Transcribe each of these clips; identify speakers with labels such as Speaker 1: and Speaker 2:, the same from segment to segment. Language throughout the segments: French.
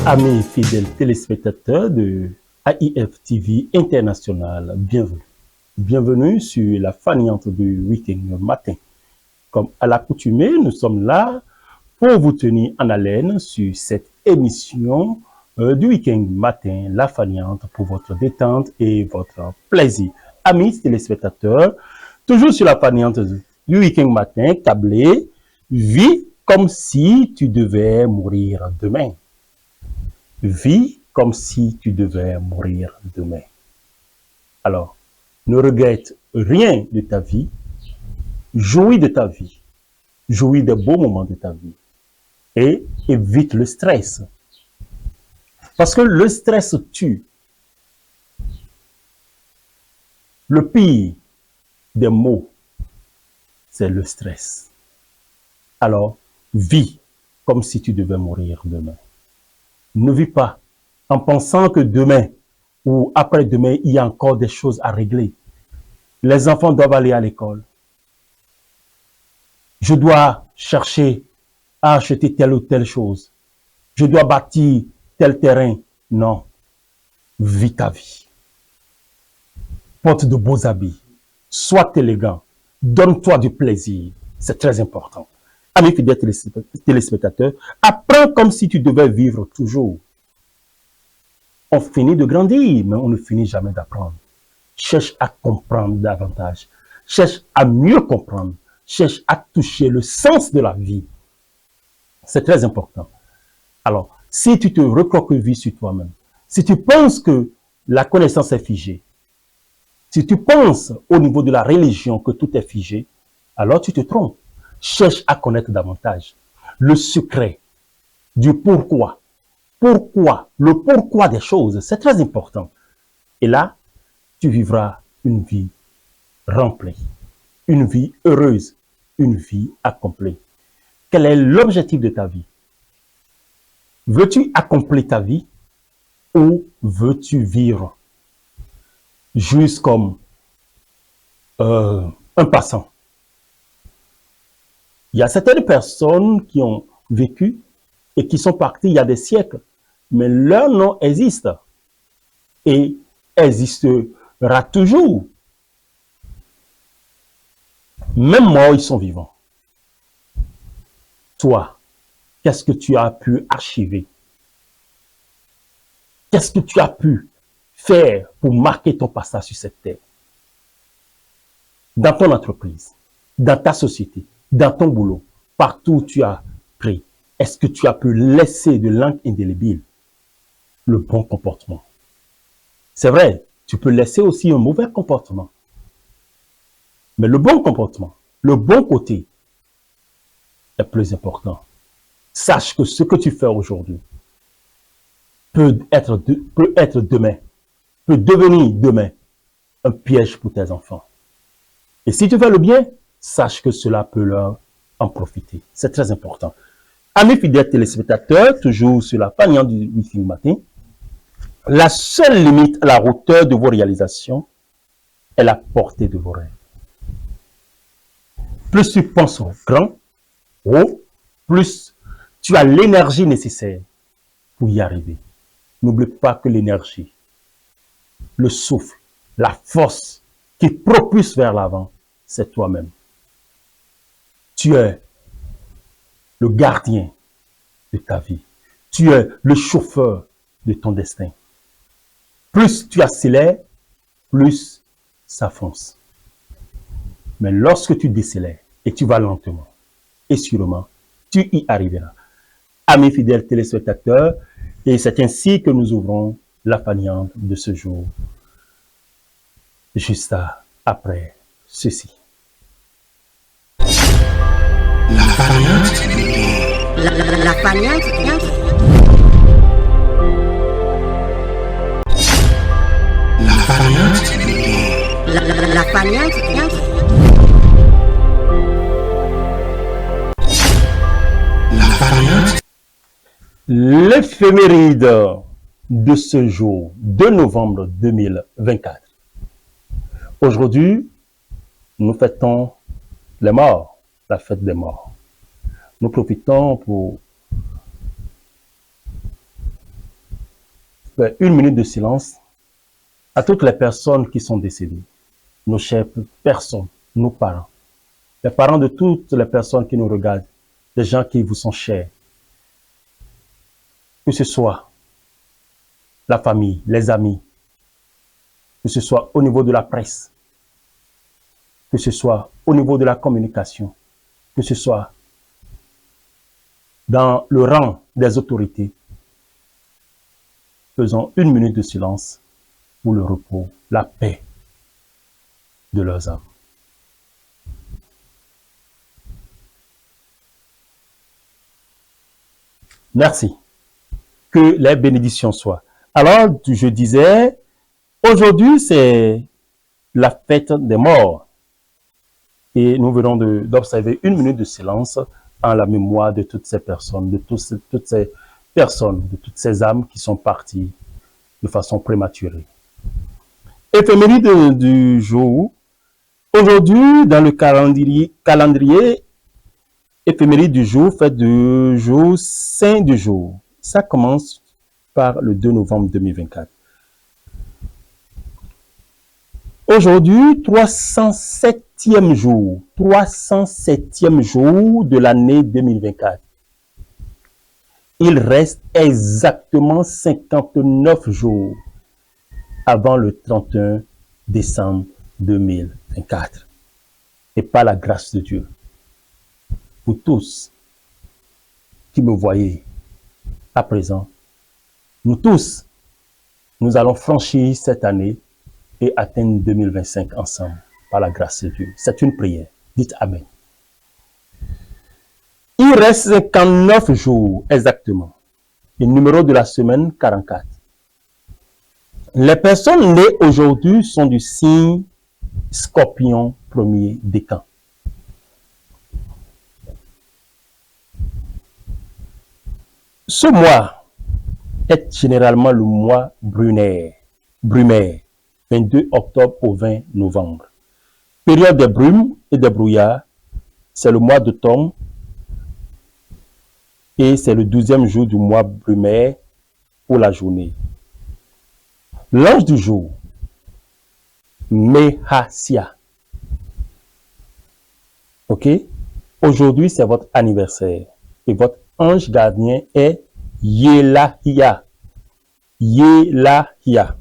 Speaker 1: Amis fidèles téléspectateurs de AIF TV International, bienvenue. Bienvenue sur la faniante du week-end matin. Comme à l'accoutumée, nous sommes là pour vous tenir en haleine sur cette émission du week-end matin, la faniante, pour votre détente et votre plaisir. Amis téléspectateurs, toujours sur la faniante du week-end matin, câblé, vis comme si tu devais mourir demain. Vis comme si tu devais mourir demain. Alors, ne regrette rien de ta vie, jouis de ta vie, jouis des beaux moments de ta vie et évite le stress. Parce que le stress tue. Le pire des maux, c'est le stress. Alors, vis comme si tu devais mourir demain. Ne vis pas en pensant que demain ou après-demain, il y a encore des choses à régler. Les enfants doivent aller à l'école. Je dois chercher à acheter telle ou telle chose. Je dois bâtir tel terrain. Non. Vis ta vie. Porte de beaux habits. Sois élégant. Donne-toi du plaisir. C'est très important. Amis fidèles téléspectateurs, apprends comme si tu devais vivre toujours. On finit de grandir, mais on ne finit jamais d'apprendre. Cherche à comprendre davantage. Cherche à mieux comprendre. Cherche à toucher le sens de la vie. C'est très important. Alors, si tu te recroquevilles sur toi-même, si tu penses que la connaissance est figée, si tu penses au niveau de la religion que tout est figé, alors tu te trompes. Cherche à connaître davantage le secret du pourquoi. Pourquoi, le pourquoi des choses, c'est très important. Et là, tu vivras une vie remplie, une vie heureuse, une vie accomplie. Quel est l'objectif de ta vie? Veux-tu accomplir ta vie ou veux-tu vivre juste comme un passant? Il y a certaines personnes qui ont vécu et qui sont parties il y a des siècles, mais leur nom existe et existera toujours. Même morts, ils sont vivants. Toi, qu'est-ce que tu as pu archiver? Qu'est-ce que tu as pu faire pour marquer ton passage sur cette terre? Dans ton entreprise, dans ta société, dans ton boulot, partout où tu as pris, est-ce que tu as pu laisser de l'encre indélébile? Le bon comportement. C'est vrai, tu peux laisser aussi un mauvais comportement. Mais le bon comportement, le bon côté est plus important. Sache que ce que tu fais aujourd'hui peut être demain, peut devenir demain un piège pour tes enfants. Et si tu fais le bien, sache que cela peut leur en profiter. C'est très important. Amis fidèles téléspectateurs, toujours sur la faniante du week-end matin, la seule limite à la hauteur de vos réalisations est la portée de vos rêves. Plus tu penses grand, haut, plus tu as l'énergie nécessaire pour y arriver. N'oublie pas que l'énergie, le souffle, la force qui propulse vers l'avant, c'est toi-même. Tu es le gardien de ta vie. Tu es le chauffeur de ton destin. Plus tu accélères, plus ça fonce. Mais lorsque tu décélères et tu vas lentement et sûrement, tu y arriveras. Amis fidèles téléspectateurs, et c'est ainsi que nous ouvrons la faniante de ce jour, juste après ceci.
Speaker 2: La faniante.
Speaker 3: La faniante.
Speaker 2: La faniante.
Speaker 3: La faniante.
Speaker 2: La faniante.
Speaker 1: L'éphéméride de ce jour, 2 novembre 2024. Aujourd'hui, nous fêtons les morts, la fête des morts. Nous profitons pour Une minute de silence à toutes les personnes qui sont décédées, nos chères personnes, nos parents, les parents de toutes les personnes qui nous regardent, des gens qui vous sont chers, que ce soit la famille, les amis, que ce soit au niveau de la presse, que ce soit au niveau de la communication, que ce soit dans le rang des autorités. Faisons une minute de silence pour le repos, la paix de leurs âmes. Merci. Que les bénédictions soient. Alors, je disais, aujourd'hui, c'est la fête des morts. Et nous venons d'observer une minute de silence en la mémoire de toutes ces personnes, de toutes ces personnes, de toutes ces âmes qui sont parties de façon prématurée. Éphéméride du jour. Aujourd'hui, dans le calendrier éphéméride du jour, fête du jour, saint du jour. Ça commence par le 2 novembre 2024. Aujourd'hui, 307e jour. 307e jour de l'année 2024. Il reste exactement 59 jours avant le 31 décembre 2024. Et par la grâce de Dieu, vous tous qui me voyez à présent, nous tous, nous allons franchir cette année et atteindre 2025 ensemble, par la grâce de Dieu. C'est une prière. Dites Amen. Il reste 59 jours exactement. Le numéro de la semaine, 44. Les personnes nées aujourd'hui sont du signe Scorpion premier décan. Ce mois est généralement le mois brumaire, 22 octobre au 20 novembre. Période des brumes et des brouillards, c'est le mois d'automne et c'est le 12e jour du mois brumaire pour la journée. L'ange du jour, Mehasia. Ok? Aujourd'hui, c'est votre anniversaire et votre ange gardien est Yelahia. Yelahia.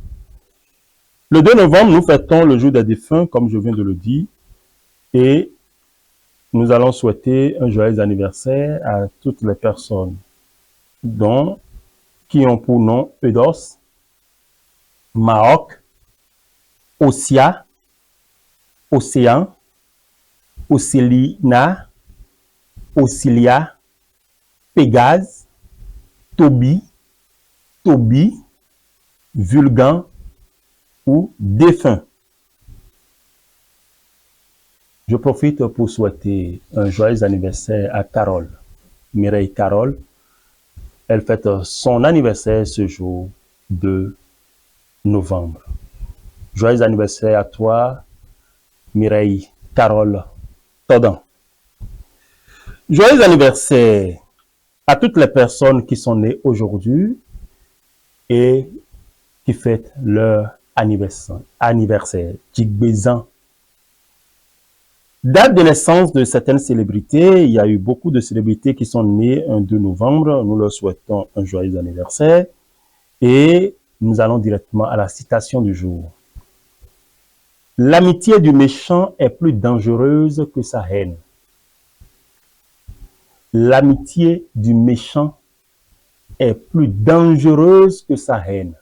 Speaker 1: Le 2 novembre, nous fêtons le jour des défunts, comme je viens de le dire, et nous allons souhaiter un joyeux anniversaire à toutes les personnes qui ont pour nom Eudos, Maok, Ossia, Océan, Océlina, Ocilia, Pégase, Toby, Vulgan ou défunt. Je profite pour souhaiter un joyeux anniversaire à Carole, Mireille Carole. Elle fête son anniversaire ce jour de novembre. Joyeux anniversaire à toi, Mireille Carole Todan. Joyeux anniversaire à toutes les personnes qui sont nées aujourd'hui et qui fêtent leur anniversaire. Jigbezan. Date de naissance de certaines célébrités. Il y a eu beaucoup de célébrités qui sont nées un 2 novembre. Nous leur souhaitons un joyeux anniversaire. Et nous allons directement à la citation du jour. L'amitié du méchant est plus dangereuse que sa haine. L'amitié du méchant est plus dangereuse que sa haine.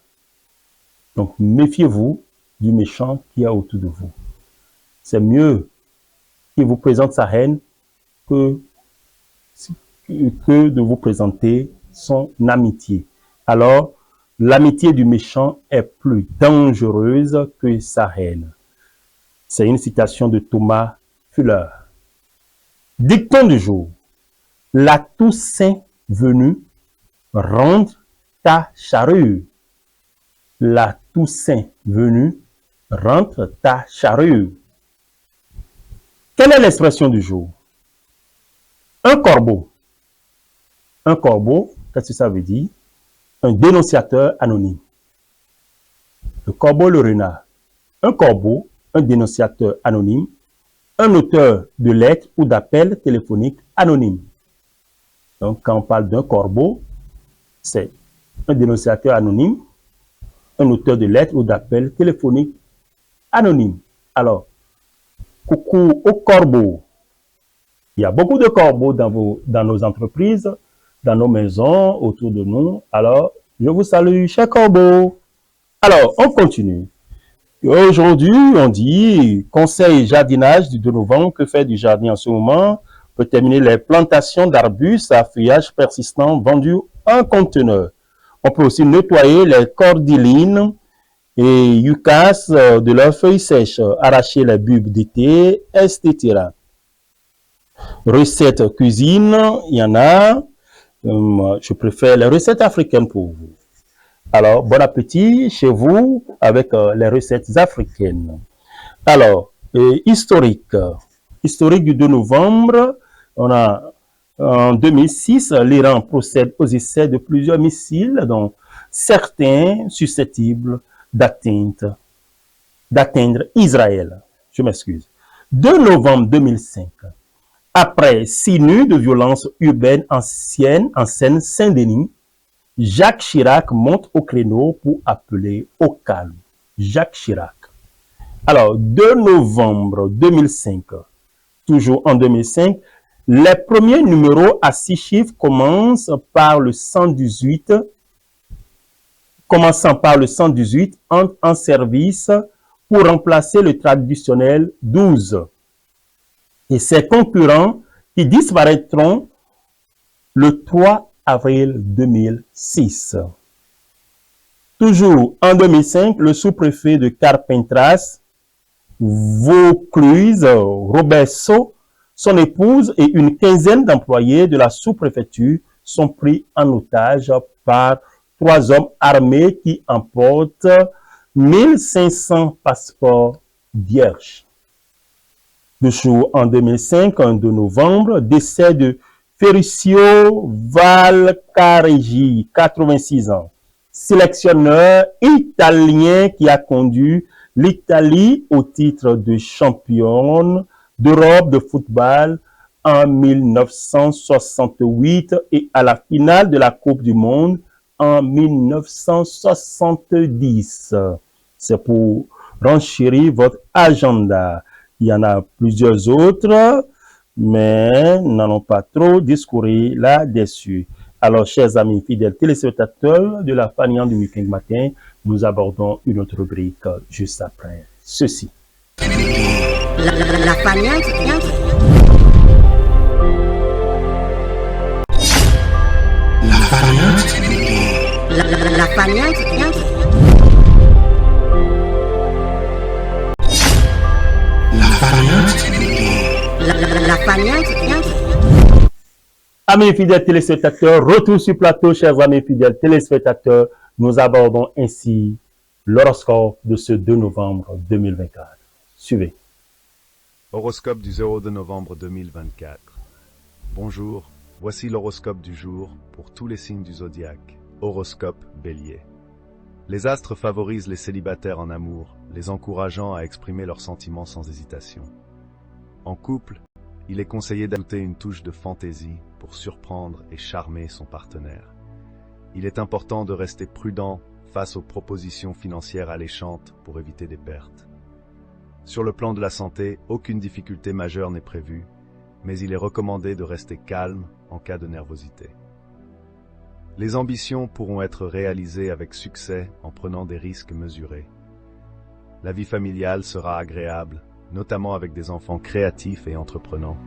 Speaker 1: Donc, méfiez-vous du méchant qui est autour de vous. C'est mieux qu'il vous présente sa haine que de vous présenter son amitié. Alors, l'amitié du méchant est plus dangereuse que sa haine. C'est une citation de Thomas Fuller. Dicton du jour. La Toussaint venue, rentre ta charrue. La Toussaint venue, rentre ta charrue. Quelle est l'expression du jour? Un corbeau. Un corbeau, qu'est-ce que ça veut dire? Un dénonciateur anonyme. le corbeau, le renard. Un corbeau, un dénonciateur anonyme, un auteur de lettres ou d'appels téléphoniques anonymes. Donc, quand on parle d'un corbeau, c'est un dénonciateur anonyme, un auteur de lettres ou d'appels téléphoniques anonymes. Alors, coucou aux corbeaux. Il y a beaucoup de corbeaux dans nos entreprises, dans nos maisons, autour de nous. Alors, je vous salue, chers corbeaux. Alors, on continue. Aujourd'hui, on dit conseil jardinage du 2 novembre. Que faire du jardin en ce moment? Peut terminer les plantations d'arbustes à feuillage persistant vendus en conteneur. On peut aussi nettoyer les cordylines et yuccas de leurs feuilles sèches, arracher les bulbes d'été, etc. Recettes cuisine, il y en a. Je préfère les recettes africaines pour vous. Alors, bon appétit chez vous avec les recettes africaines. Alors, historique. Historique du 2 novembre, on a en 2006, l'Iran procède aux essais de plusieurs missiles, dont certains susceptibles d'atteindre Israël. Je m'excuse. 2 novembre 2005, après 6 nuits de violence urbaine ancienne en Seine-Saint-Denis, Jacques Chirac monte au créneau pour appeler au calme. Jacques Chirac. Alors, 2 novembre 2005, toujours en 2005, les premiers numéros à 6 chiffres commençant par le 118, entrent en service pour remplacer le traditionnel 12. Et ses concurrents qui disparaîtront le 3 avril 2006. Toujours en 2005, le sous-préfet de Carpentras, Vaucluse, Roberto, son épouse et une quinzaine d'employés de la sous-préfecture sont pris en otage par 3 hommes armés qui emportent 1500 passeports vierges. Toujours en 2005, un 2 novembre, décès de Ferruccio Valcareggi, 86 ans, sélectionneur italien qui a conduit l'Italie au titre de championne d'Europe de football en 1968 et à la finale de la Coupe du Monde en 1970. C'est pour renchérir votre agenda. Il y en a plusieurs autres, mais n'allons pas trop discourir là-dessus. Alors, chers amis fidèles téléspectateurs de la Faniante du Week-end Matin, nous abordons une autre rubrique juste après ceci.
Speaker 3: La Faniante.
Speaker 2: La Faniante.
Speaker 3: La Faniante.
Speaker 2: La Faniante.
Speaker 3: La Faniante.
Speaker 1: Amis fidèles téléspectateurs, retour sur plateau, chers amis fidèles téléspectateurs. Nous abordons ainsi l'horoscope de ce 2 novembre 2024. Suivez.
Speaker 4: Horoscope du 02 novembre 2024. Bonjour, voici l'horoscope du jour pour tous les signes du zodiaque. Horoscope Bélier. Les astres favorisent les célibataires en amour, les encourageant à exprimer leurs sentiments sans hésitation. En couple, il est conseillé d'ajouter une touche de fantaisie pour surprendre et charmer son partenaire. Il est important de rester prudent face aux propositions financières alléchantes pour éviter des pertes. Sur le plan de la santé, aucune difficulté majeure n'est prévue, mais il est recommandé de rester calme en cas de nervosité. Les ambitions pourront être réalisées avec succès en prenant des risques mesurés. La vie familiale sera agréable, notamment avec des enfants créatifs et entreprenants.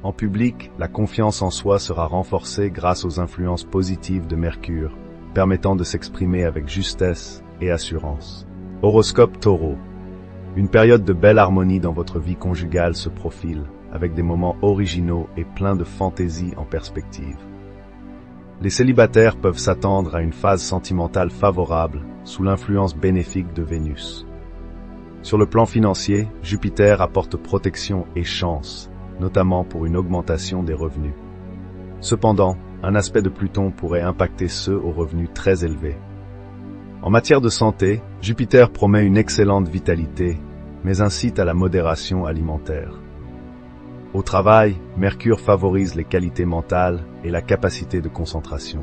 Speaker 4: En public, la confiance en soi sera renforcée grâce aux influences positives de Mercure, permettant de s'exprimer avec justesse et assurance. Horoscope Taureau. Une période de belle harmonie dans votre vie conjugale se profile, avec des moments originaux et pleins de fantaisie en perspective. Les célibataires peuvent s'attendre à une phase sentimentale favorable sous l'influence bénéfique de Vénus. Sur le plan financier, Jupiter apporte protection et chance, notamment pour une augmentation des revenus. Cependant, un aspect de Pluton pourrait impacter ceux aux revenus très élevés. En matière de santé, Jupiter promet une excellente vitalité, mais incite à la modération alimentaire. Au travail, Mercure favorise les qualités mentales et la capacité de concentration.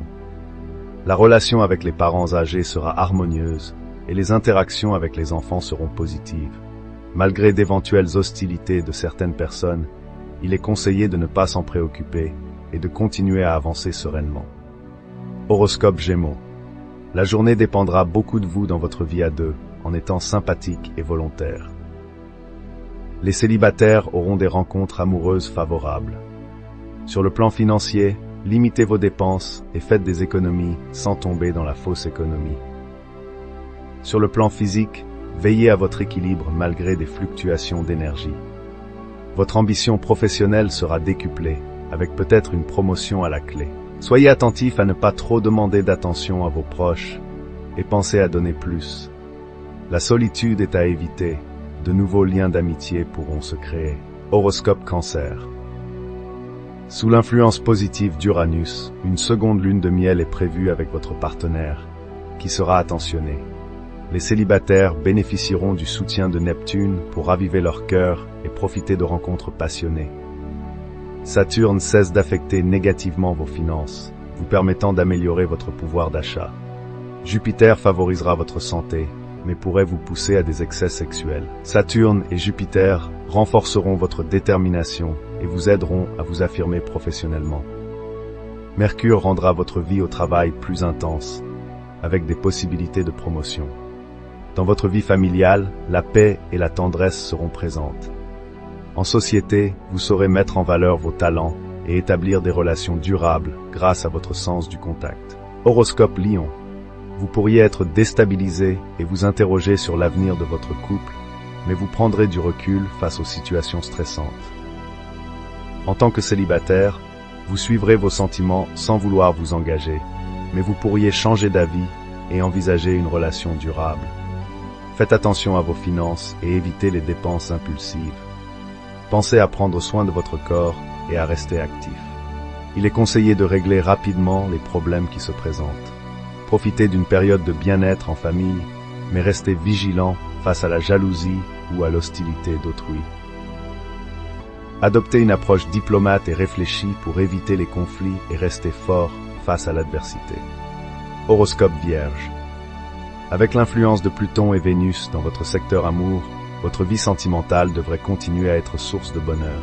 Speaker 4: La relation avec les parents âgés sera harmonieuse et les interactions avec les enfants seront positives. Malgré d'éventuelles hostilités de certaines personnes, il est conseillé de ne pas s'en préoccuper et de continuer à avancer sereinement. Horoscope Gémeaux. La journée dépendra beaucoup de vous dans votre vie à deux, en étant sympathique et volontaire. Les célibataires auront des rencontres amoureuses favorables. Sur le plan financier, limitez vos dépenses et faites des économies sans tomber dans la fausse économie. Sur le plan physique, veillez à votre équilibre malgré des fluctuations d'énergie. Votre ambition professionnelle sera décuplée, avec peut-être une promotion à la clé. Soyez attentif à ne pas trop demander d'attention à vos proches et pensez à donner plus. La solitude est à éviter, de nouveaux liens d'amitié pourront se créer. Horoscope Cancer. Sous l'influence positive d'Uranus, une seconde lune de miel est prévue avec votre partenaire, qui sera attentionné. Les célibataires bénéficieront du soutien de Neptune pour raviver leur cœur et profiter de rencontres passionnées. Saturne cesse d'affecter négativement vos finances, vous permettant d'améliorer votre pouvoir d'achat. Jupiter favorisera votre santé, mais pourrait vous pousser à des excès sexuels. Saturne et Jupiter renforceront votre détermination et vous aideront à vous affirmer professionnellement. Mercure rendra votre vie au travail plus intense, avec des possibilités de promotion. Dans votre vie familiale, la paix et la tendresse seront présentes. En société, vous saurez mettre en valeur vos talents et établir des relations durables grâce à votre sens du contact. Horoscope Lion. Vous pourriez être déstabilisé et vous interroger sur l'avenir de votre couple, mais vous prendrez du recul face aux situations stressantes. En tant que célibataire, vous suivrez vos sentiments sans vouloir vous engager, mais vous pourriez changer d'avis et envisager une relation durable. Faites attention à vos finances et évitez les dépenses impulsives. Pensez à prendre soin de votre corps et à rester actif. Il est conseillé de régler rapidement les problèmes qui se présentent. Profitez d'une période de bien-être en famille, mais restez vigilant face à la jalousie ou à l'hostilité d'autrui. Adoptez une approche diplomate et réfléchie pour éviter les conflits et rester fort face à l'adversité. Horoscope Vierge. Avec l'influence de Pluton et Vénus dans votre secteur amour, votre vie sentimentale devrait continuer à être source de bonheur.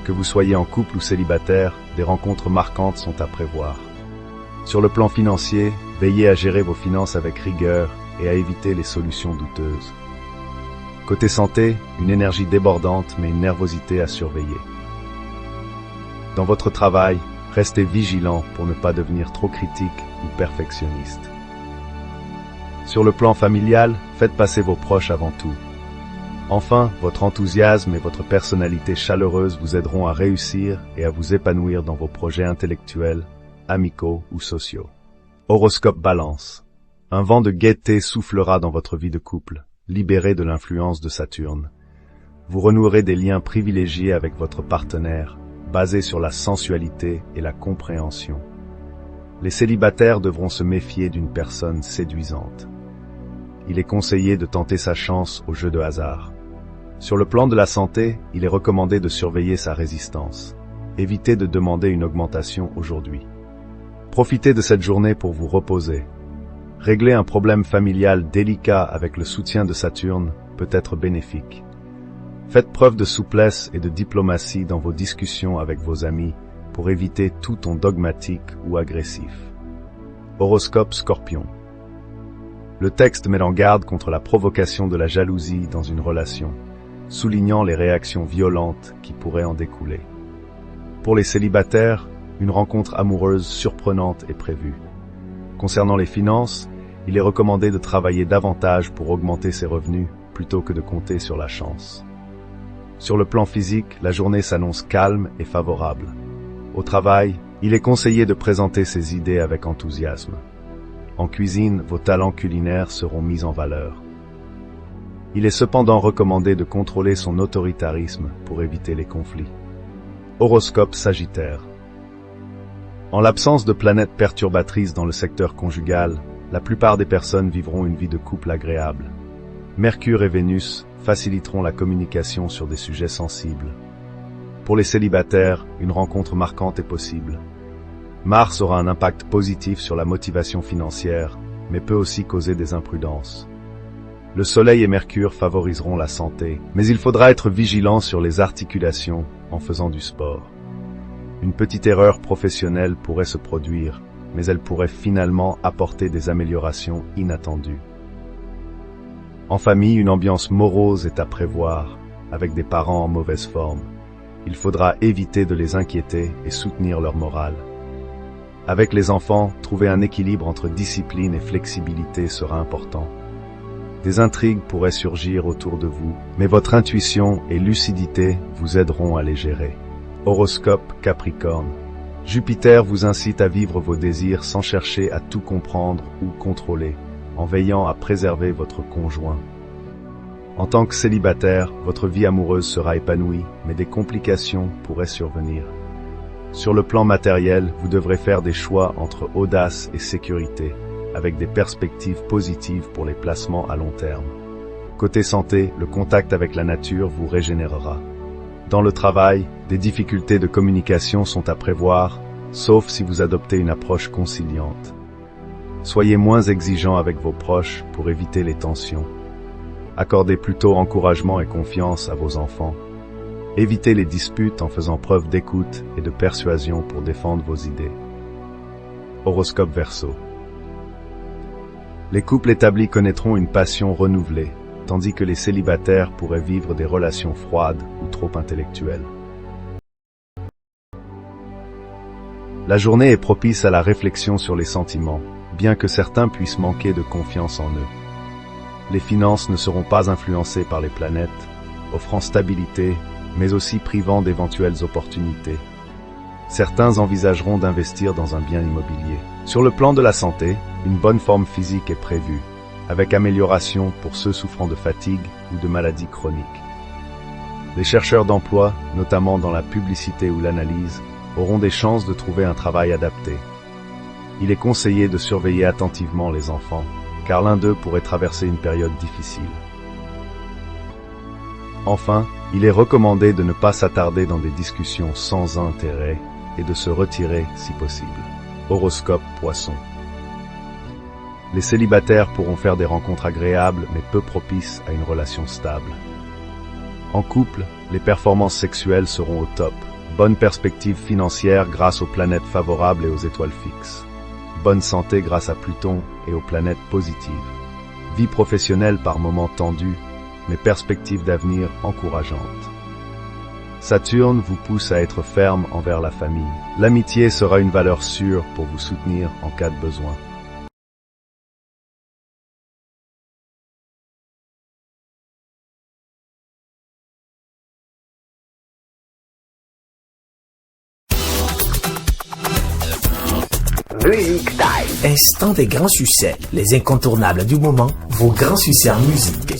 Speaker 4: Que vous soyez en couple ou célibataire, des rencontres marquantes sont à prévoir. Sur le plan financier, veillez à gérer vos finances avec rigueur et à éviter les solutions douteuses. Côté santé, une énergie débordante mais une nervosité à surveiller. Dans votre travail, restez vigilant pour ne pas devenir trop critique ou perfectionniste. Sur le plan familial, faites passer vos proches avant tout. Enfin, votre enthousiasme et votre personnalité chaleureuse vous aideront à réussir et à vous épanouir dans vos projets intellectuels, amicaux ou sociaux. Horoscope Balance. Un vent de gaieté soufflera dans votre vie de couple, libéré de l'influence de Saturne. Vous renouerez des liens privilégiés avec votre partenaire, basés sur la sensualité et la compréhension. Les célibataires devront se méfier d'une personne séduisante. Il est conseillé de tenter sa chance au jeu de hasard. Sur le plan de la santé, il est recommandé de surveiller sa résistance. Évitez de demander une augmentation aujourd'hui. Profitez de cette journée pour vous reposer. Régler un problème familial délicat avec le soutien de Saturne peut être bénéfique. Faites preuve de souplesse et de diplomatie dans vos discussions avec vos amis pour éviter tout ton dogmatique ou agressif. Horoscope Scorpion. Le texte met en garde contre la provocation de la jalousie dans une relation, soulignant les réactions violentes qui pourraient en découler. Pour les célibataires, une rencontre amoureuse surprenante est prévue. Concernant les finances, il est recommandé de travailler davantage pour augmenter ses revenus plutôt que de compter sur la chance. Sur le plan physique, la journée s'annonce calme et favorable. Au travail, il est conseillé de présenter ses idées avec enthousiasme. En cuisine, vos talents culinaires seront mis en valeur. Il est cependant recommandé de contrôler son autoritarisme pour éviter les conflits. Horoscope Sagittaire. En l'absence de planètes perturbatrices dans le secteur conjugal, la plupart des personnes vivront une vie de couple agréable. Mercure et Vénus faciliteront la communication sur des sujets sensibles. Pour les célibataires, une rencontre marquante est possible. Mars aura un impact positif sur la motivation financière, mais peut aussi causer des imprudences. Le Soleil et Mercure favoriseront la santé, mais il faudra être vigilant sur les articulations en faisant du sport. Une petite erreur professionnelle pourrait se produire, mais elle pourrait finalement apporter des améliorations inattendues. En famille, une ambiance morose est à prévoir, avec des parents en mauvaise forme. Il faudra éviter de les inquiéter et soutenir leur morale. Avec les enfants, trouver un équilibre entre discipline et flexibilité sera important. Des intrigues pourraient surgir autour de vous, mais votre intuition et lucidité vous aideront à les gérer. Horoscope Capricorne. Jupiter vous incite à vivre vos désirs sans chercher à tout comprendre ou contrôler, en veillant à préserver votre conjoint. En tant que célibataire, votre vie amoureuse sera épanouie, mais des complications pourraient survenir. Sur le plan matériel, vous devrez faire des choix entre audace et sécurité, avec des perspectives positives pour les placements à long terme. Côté santé, le contact avec la nature vous régénérera. Dans le travail, des difficultés de communication sont à prévoir, sauf si vous adoptez une approche conciliante. Soyez moins exigeant avec vos proches pour éviter les tensions. Accordez plutôt encouragement et confiance à vos enfants. Évitez les disputes en faisant preuve d'écoute et de persuasion pour défendre vos idées. Horoscope Verseau. Les couples établis connaîtront une passion renouvelée, tandis que les célibataires pourraient vivre des relations froides ou trop intellectuelles. La journée est propice à la réflexion sur les sentiments, bien que certains puissent manquer de confiance en eux. Les finances ne seront pas influencées par les planètes, offrant stabilité, mais aussi privant d'éventuelles opportunités. Certains envisageront d'investir dans un bien immobilier. Sur le plan de la santé, une bonne forme physique est prévue, avec amélioration pour ceux souffrant de fatigue ou de maladies chroniques. Les chercheurs d'emploi, notamment dans la publicité ou l'analyse, auront des chances de trouver un travail adapté. Il est conseillé de surveiller attentivement les enfants, car l'un d'eux pourrait traverser une période difficile. Enfin, il est recommandé de ne pas s'attarder dans des discussions sans intérêt et de se retirer si possible. Horoscope Poisson. Les célibataires pourront faire des rencontres agréables mais peu propices à une relation stable. En couple, les performances sexuelles seront au top. Bonne perspective financière grâce aux planètes favorables et aux étoiles fixes. Bonne santé grâce à Pluton et aux planètes positives. Vie professionnelle par moments tendue, mais perspectives d'avenir encourageantes. Saturne vous pousse à être ferme envers la famille. L'amitié sera une valeur sûre pour vous soutenir en cas de besoin.
Speaker 5: Music Time. Instant des grands succès, les incontournables du moment, vos grands succès en musique.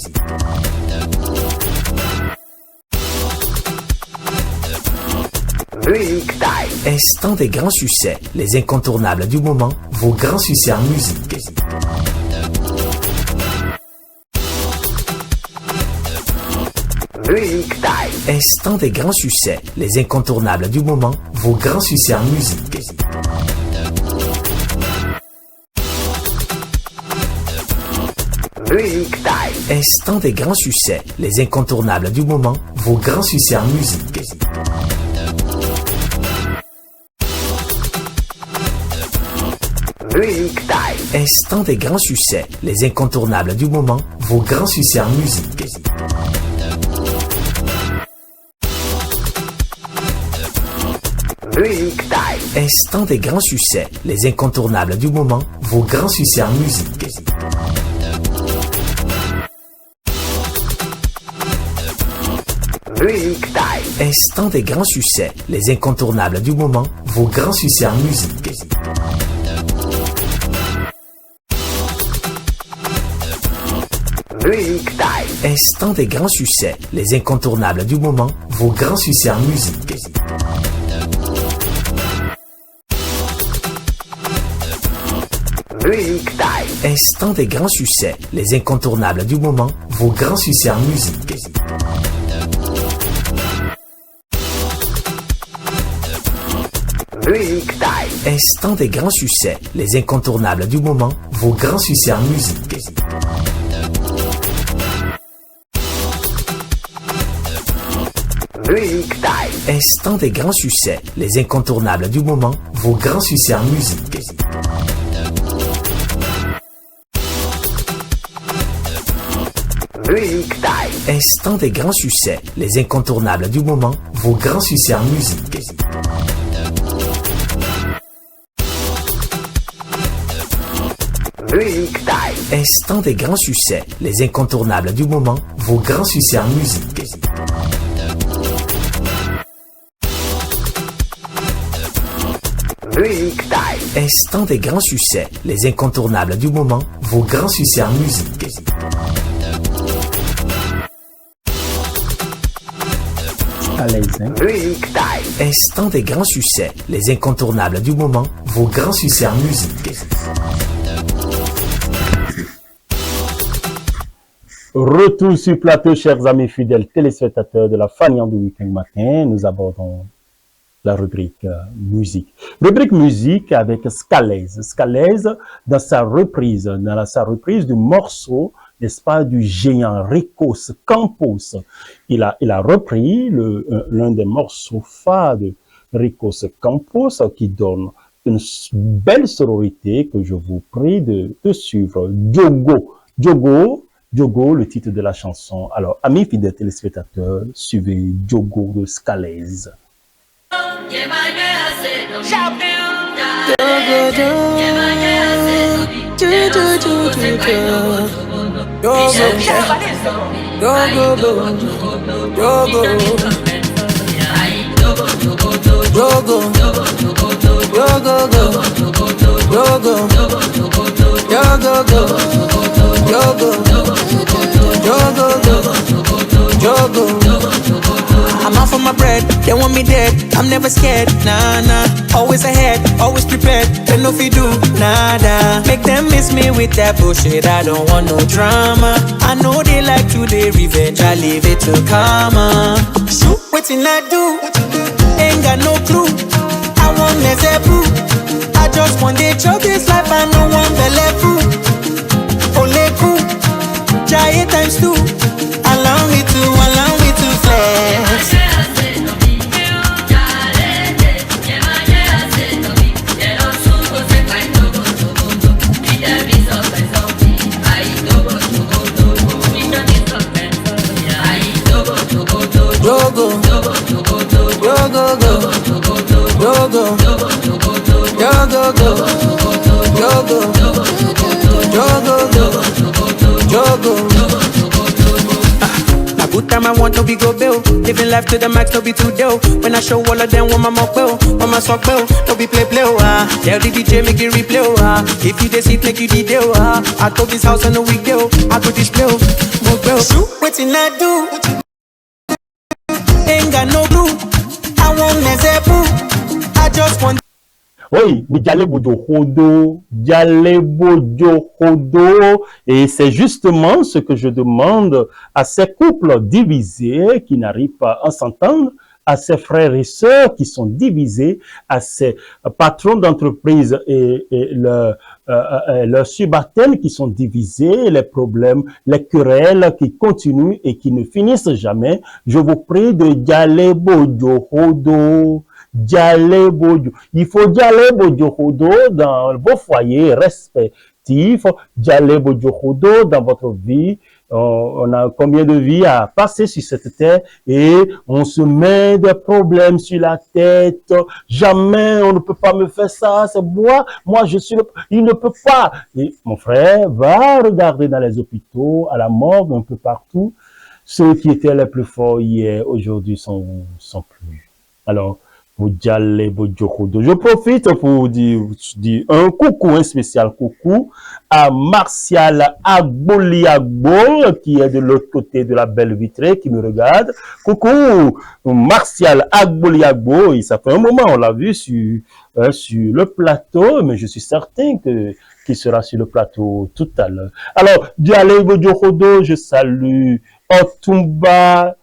Speaker 5: Music Time. Instant des grands succès, les incontournables du moment, vos grands succès en musique. Music Time. Instant des grands succès, les incontournables du moment, vos grands succès en musique. Music Time. Instant des grands succès, les incontournables du moment, vos grands succès en musique. Music Time. Instant des grands succès, les incontournables du moment, vos grands succès en musique. Music Time. Instant des grands succès, les incontournables du moment, vos grands succès en musique. Music Time. Instant des grands succès, les incontournables du moment, vos grands succès en musique. Music Time. Instant des grands succès, les incontournables du moment, vos grands succès en musique. Music Time. Instant des grands succès, les incontournables du moment, vos grands succès en musique. Music Time. Instant des grands succès, les incontournables du moment, vos grands succès en musique. Music Time. Instant des grands succès, les incontournables du moment, vos grands succès en musique. Music Time. Instant des grands succès, les incontournables du moment, vos grands succès en musique. Music Time. Instant des grands succès, les incontournables du moment, vos grands succès en musique. Music Time. Instant des grands succès, les incontournables du moment, vos grands succès en musique.
Speaker 1: À l'aise, hein?
Speaker 5: Music Time. Instant des grands succès, les incontournables du moment, vos grands succès en musique.
Speaker 1: Retour sur plateau, chers amis fidèles téléspectateurs de la Fanion du Week-end Matin. Nous abordons la rubrique musique. Rubrique musique avec Scalese. Scalese, dans sa reprise du morceau, n'est-ce pas, du géant Ricos Campos. Il a repris l'un des morceaux phares de Ricos Campos qui donne une belle sonorité que je vous prie de suivre. Diogo, le titre de la chanson. Alors, amis fidèles téléspectateurs, suivez Diogo de Scalese.
Speaker 6: I'm out for my bread, they want me dead. I'm never scared, nah, nah. Always ahead, always prepared. They know if you do, nada. Make them miss me with that bullshit. I don't want no drama. I know they like to do revenge. I leave it to karma. Shoot, waiting I do. Ain't got no clue. I want less proof. I just want to chop this life. I know one belly food. Only cool. Giant times two. Allow me to flex. Good time I want to be go bill. Living life to the max, no be too deal. When I show all of them what my mock bill, what my sock bill, no be play ah. Tell the DJ make it replay ah. If you just make you the deal ah. I go this house on a weekday, I go display more bill. Waiting I do. Ain't got no clue. I want less proof. I just want.
Speaker 1: Oui, et c'est justement ce que je demande à ces couples divisés qui n'arrivent pas à s'entendre, à ces frères et sœurs qui sont divisés, à ces patrons d'entreprise et leurs subalternes qui sont divisés, les problèmes, les querelles qui continuent et qui ne finissent jamais. Je vous prie de Dialé Bojo Hodo. Il faut Dialé Bojo Hodo dans vos foyers respectifs. Dialé Bojo Hodo dans votre vie. On a combien de vies à passer sur cette terre et on se met des problèmes sur la tête. Jamais on ne peut pas me faire ça. C'est moi je suis il ne peut pas. Et mon frère va regarder dans les hôpitaux, à la morgue, un peu partout. Ceux qui étaient les plus forts hier, aujourd'hui sont plus. Alors, Je profite pour dire un coucou, un spécial coucou à Martial Agboliagbo qui est de l'autre côté de la belle vitrée qui me regarde. Coucou Martial Agboliagbo, et ça fait un moment on l'a vu sur le plateau, mais je suis certain qu'il sera sur le plateau tout à l'heure. Alors, Dialé Bodjokodo, je salue Otumba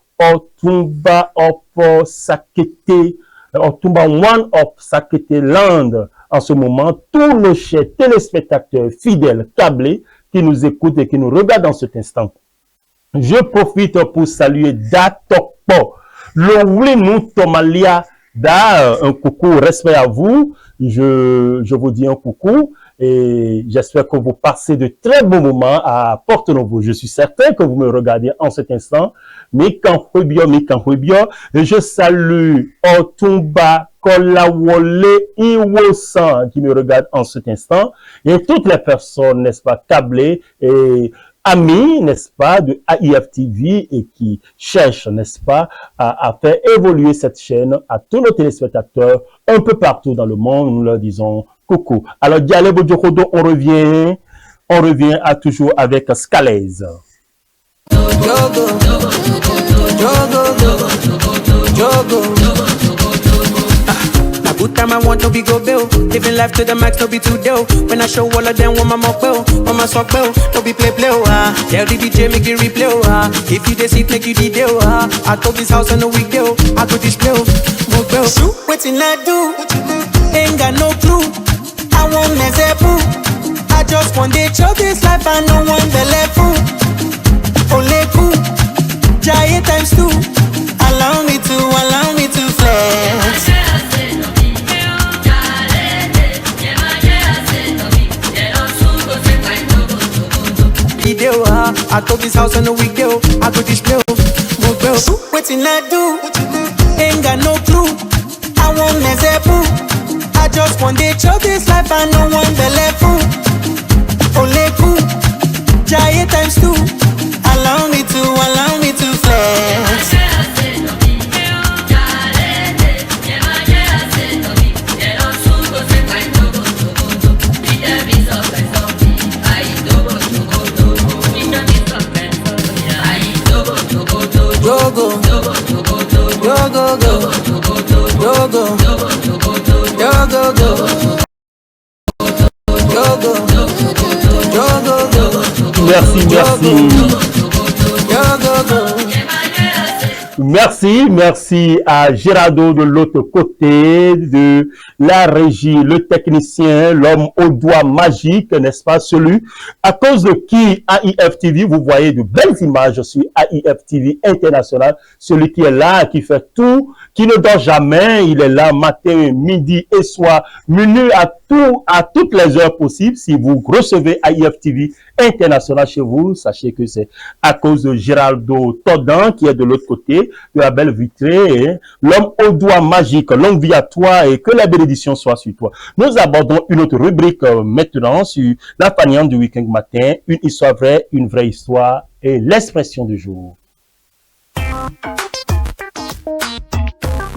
Speaker 1: Opo Sakete, Otumba One Up Sakete Land, en ce moment, tous nos chers téléspectateurs fidèles, câblés, qui nous écoutent et qui nous regardent en cet instant. Je profite pour saluer Datokpo, Lowlinou Tomalia, un coucou, respect à vous, je vous dis un coucou, et j'espère que vous passez de très bons moments à Porto Novo. Je suis certain que vous me regardez en cet instant. Mikanhuibio, et je salue Otumba Kolawole Iwosan qui me regarde en cet instant, et toutes les personnes, n'est-ce pas, câblées et amis, n'est-ce pas, de AIF TV et qui cherchent, n'est-ce pas, à faire évoluer cette chaîne à tous nos téléspectateurs un peu partout dans le monde. Nous leur disons coucou. Alors, Dialé Bodjokodo, on revient à toujours avec Scalez.
Speaker 6: Good time I want to be go bill. Living life to the max, no be too deal. When I show all of them what my mock bill, on my sock bill, no be play. Tell the DJ make it replay. If you just make you the deal. I told this house on a week deal. I go display. More bill. Waiting I do. Ain't got no clue. I won't mess up. I just want to show this life. I know one belly fool. Only cool. Giant times two. Allow me to flex. I told this house on a weekday, I go display. Waiting I do, ain't got no clue. I won't mess up. I just want to show this life. I know one belly fool. Only cool, giant times two. Allow me to flex.
Speaker 1: Merci à Gérardo de l'autre côté de la régie, le technicien, l'homme aux doigts magiques, n'est-ce pas, celui à cause de qui AIF TV, vous voyez de belles images sur AIF TV International, celui qui est là, qui fait tout, qui ne dort jamais, il est là matin, midi et soir, minuit à toutes les heures possibles. Si vous recevez AIF TV International chez vous, sachez que c'est à cause de Géraldo Todan qui est de l'autre côté de la belle vitrée, hein? L'homme aux doigts magiques, longue vie à toi et que la bénédiction soit sur toi. Nous abordons une autre rubrique maintenant sur la faniante du week-end matin, une histoire vraie, une vraie histoire et l'expression du jour.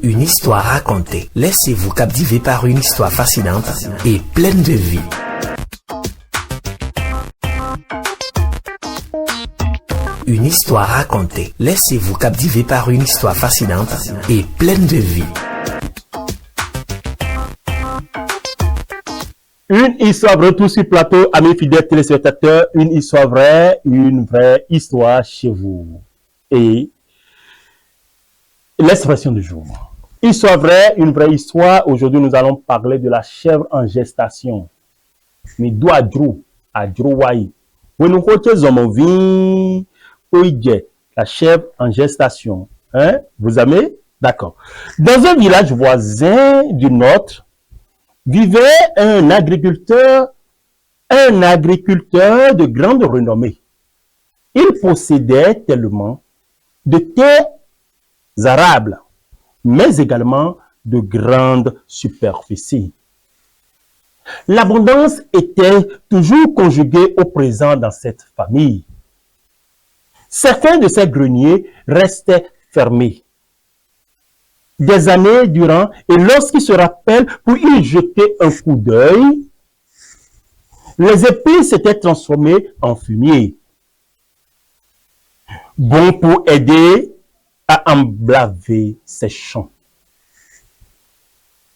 Speaker 5: Une histoire racontée. Laissez-vous captiver par une histoire fascinante et pleine de vie. Une histoire racontée. Laissez-vous captiver par une histoire fascinante et pleine de vie.
Speaker 1: Une histoire vraie, tout sur plateau, amis fidèles téléspectateurs, une histoire vraie, une vraie histoire chez vous. Et l'expression du jour. Histoire vraie, une vraie histoire. Aujourd'hui, nous allons parler de la chèvre en gestation. Mais d'où à Drouaï. Vous nous retenez la chèvre en gestation. Hein? Vous aimez? D'accord. Dans un village voisin du nôtre, vivait un agriculteur de grande renommée. Il possédait tellement de terres arables, mais également de grandes superficies. L'abondance était toujours conjuguée au présent dans cette famille. Certains de ces greniers restaient fermés. des années durant, et lorsqu'il se rappelle pour y jeter un coup d'œil, les épis s'étaient transformés en fumier. Bon pour aider à emblaver ses champs.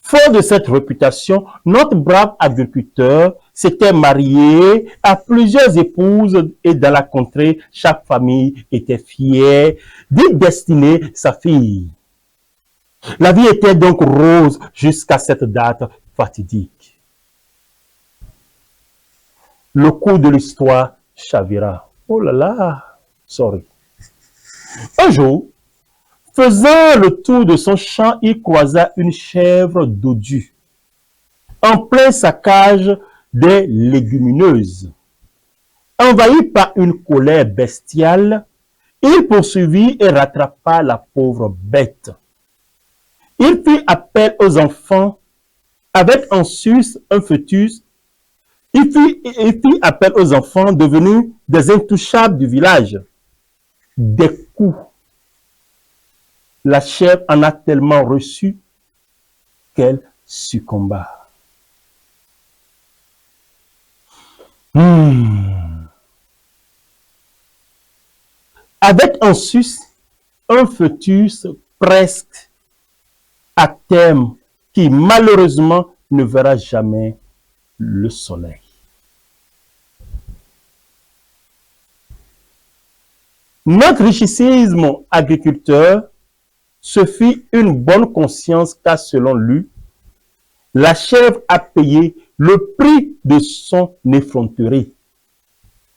Speaker 1: Fort de cette réputation, notre brave agriculteur s'était marié à plusieurs épouses et dans la contrée, chaque famille était fière d'y destiner sa fille. La vie était donc rose jusqu'à cette date fatidique. Le cours de l'histoire chavira. Oh là là, sorry. Un jour, faisant le tour de son champ, il croisa une chèvre dodue, en plein saccage des légumineuses. Envahi par une colère bestiale, il poursuivit et rattrapa la pauvre bête. Il fit appel aux enfants avec en sus un fœtus. Il fit appel aux enfants devenus des intouchables du village. Des coups. La chèvre en a tellement reçu qu'elle succomba. Avec en sus un fœtus presque à terme qui malheureusement ne verra jamais le soleil. Notre richissime agriculteur se fit une bonne conscience car selon lui, la chèvre a payé le prix de son effronterie.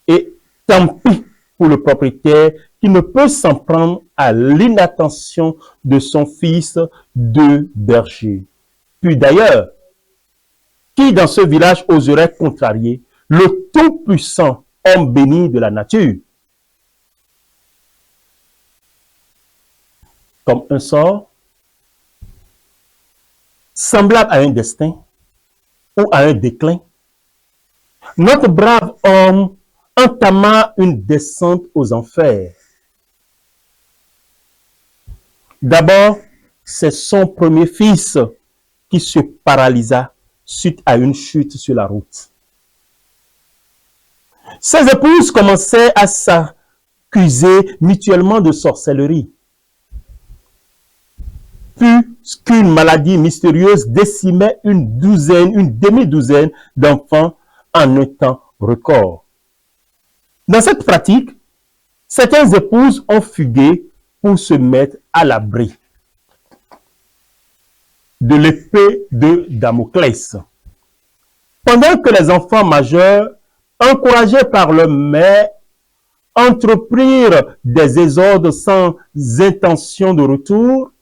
Speaker 1: Et tant pis pour le propriétaire qui ne peut s'en prendre à l'inattention de son fils de berger. Puis d'ailleurs, qui dans ce village oserait contrarier le tout-puissant homme béni de la nature? Comme un sort, semblable à un destin ou à un déclin, notre brave homme entama une descente aux enfers. D'abord, c'est son premier fils qui se paralysa suite à une chute sur la route. Ses épouses commençaient à s'accuser mutuellement de sorcellerie. Puis qu'une maladie mystérieuse décimait une demi-douzaine d'enfants en un temps record. Dans cette pratique, certaines épouses ont fugué pour se mettre à l'abri de l'épée de Damoclès. Pendant que les enfants majeurs, encouragés par leur mère, entreprirent des exodes sans intention de retour,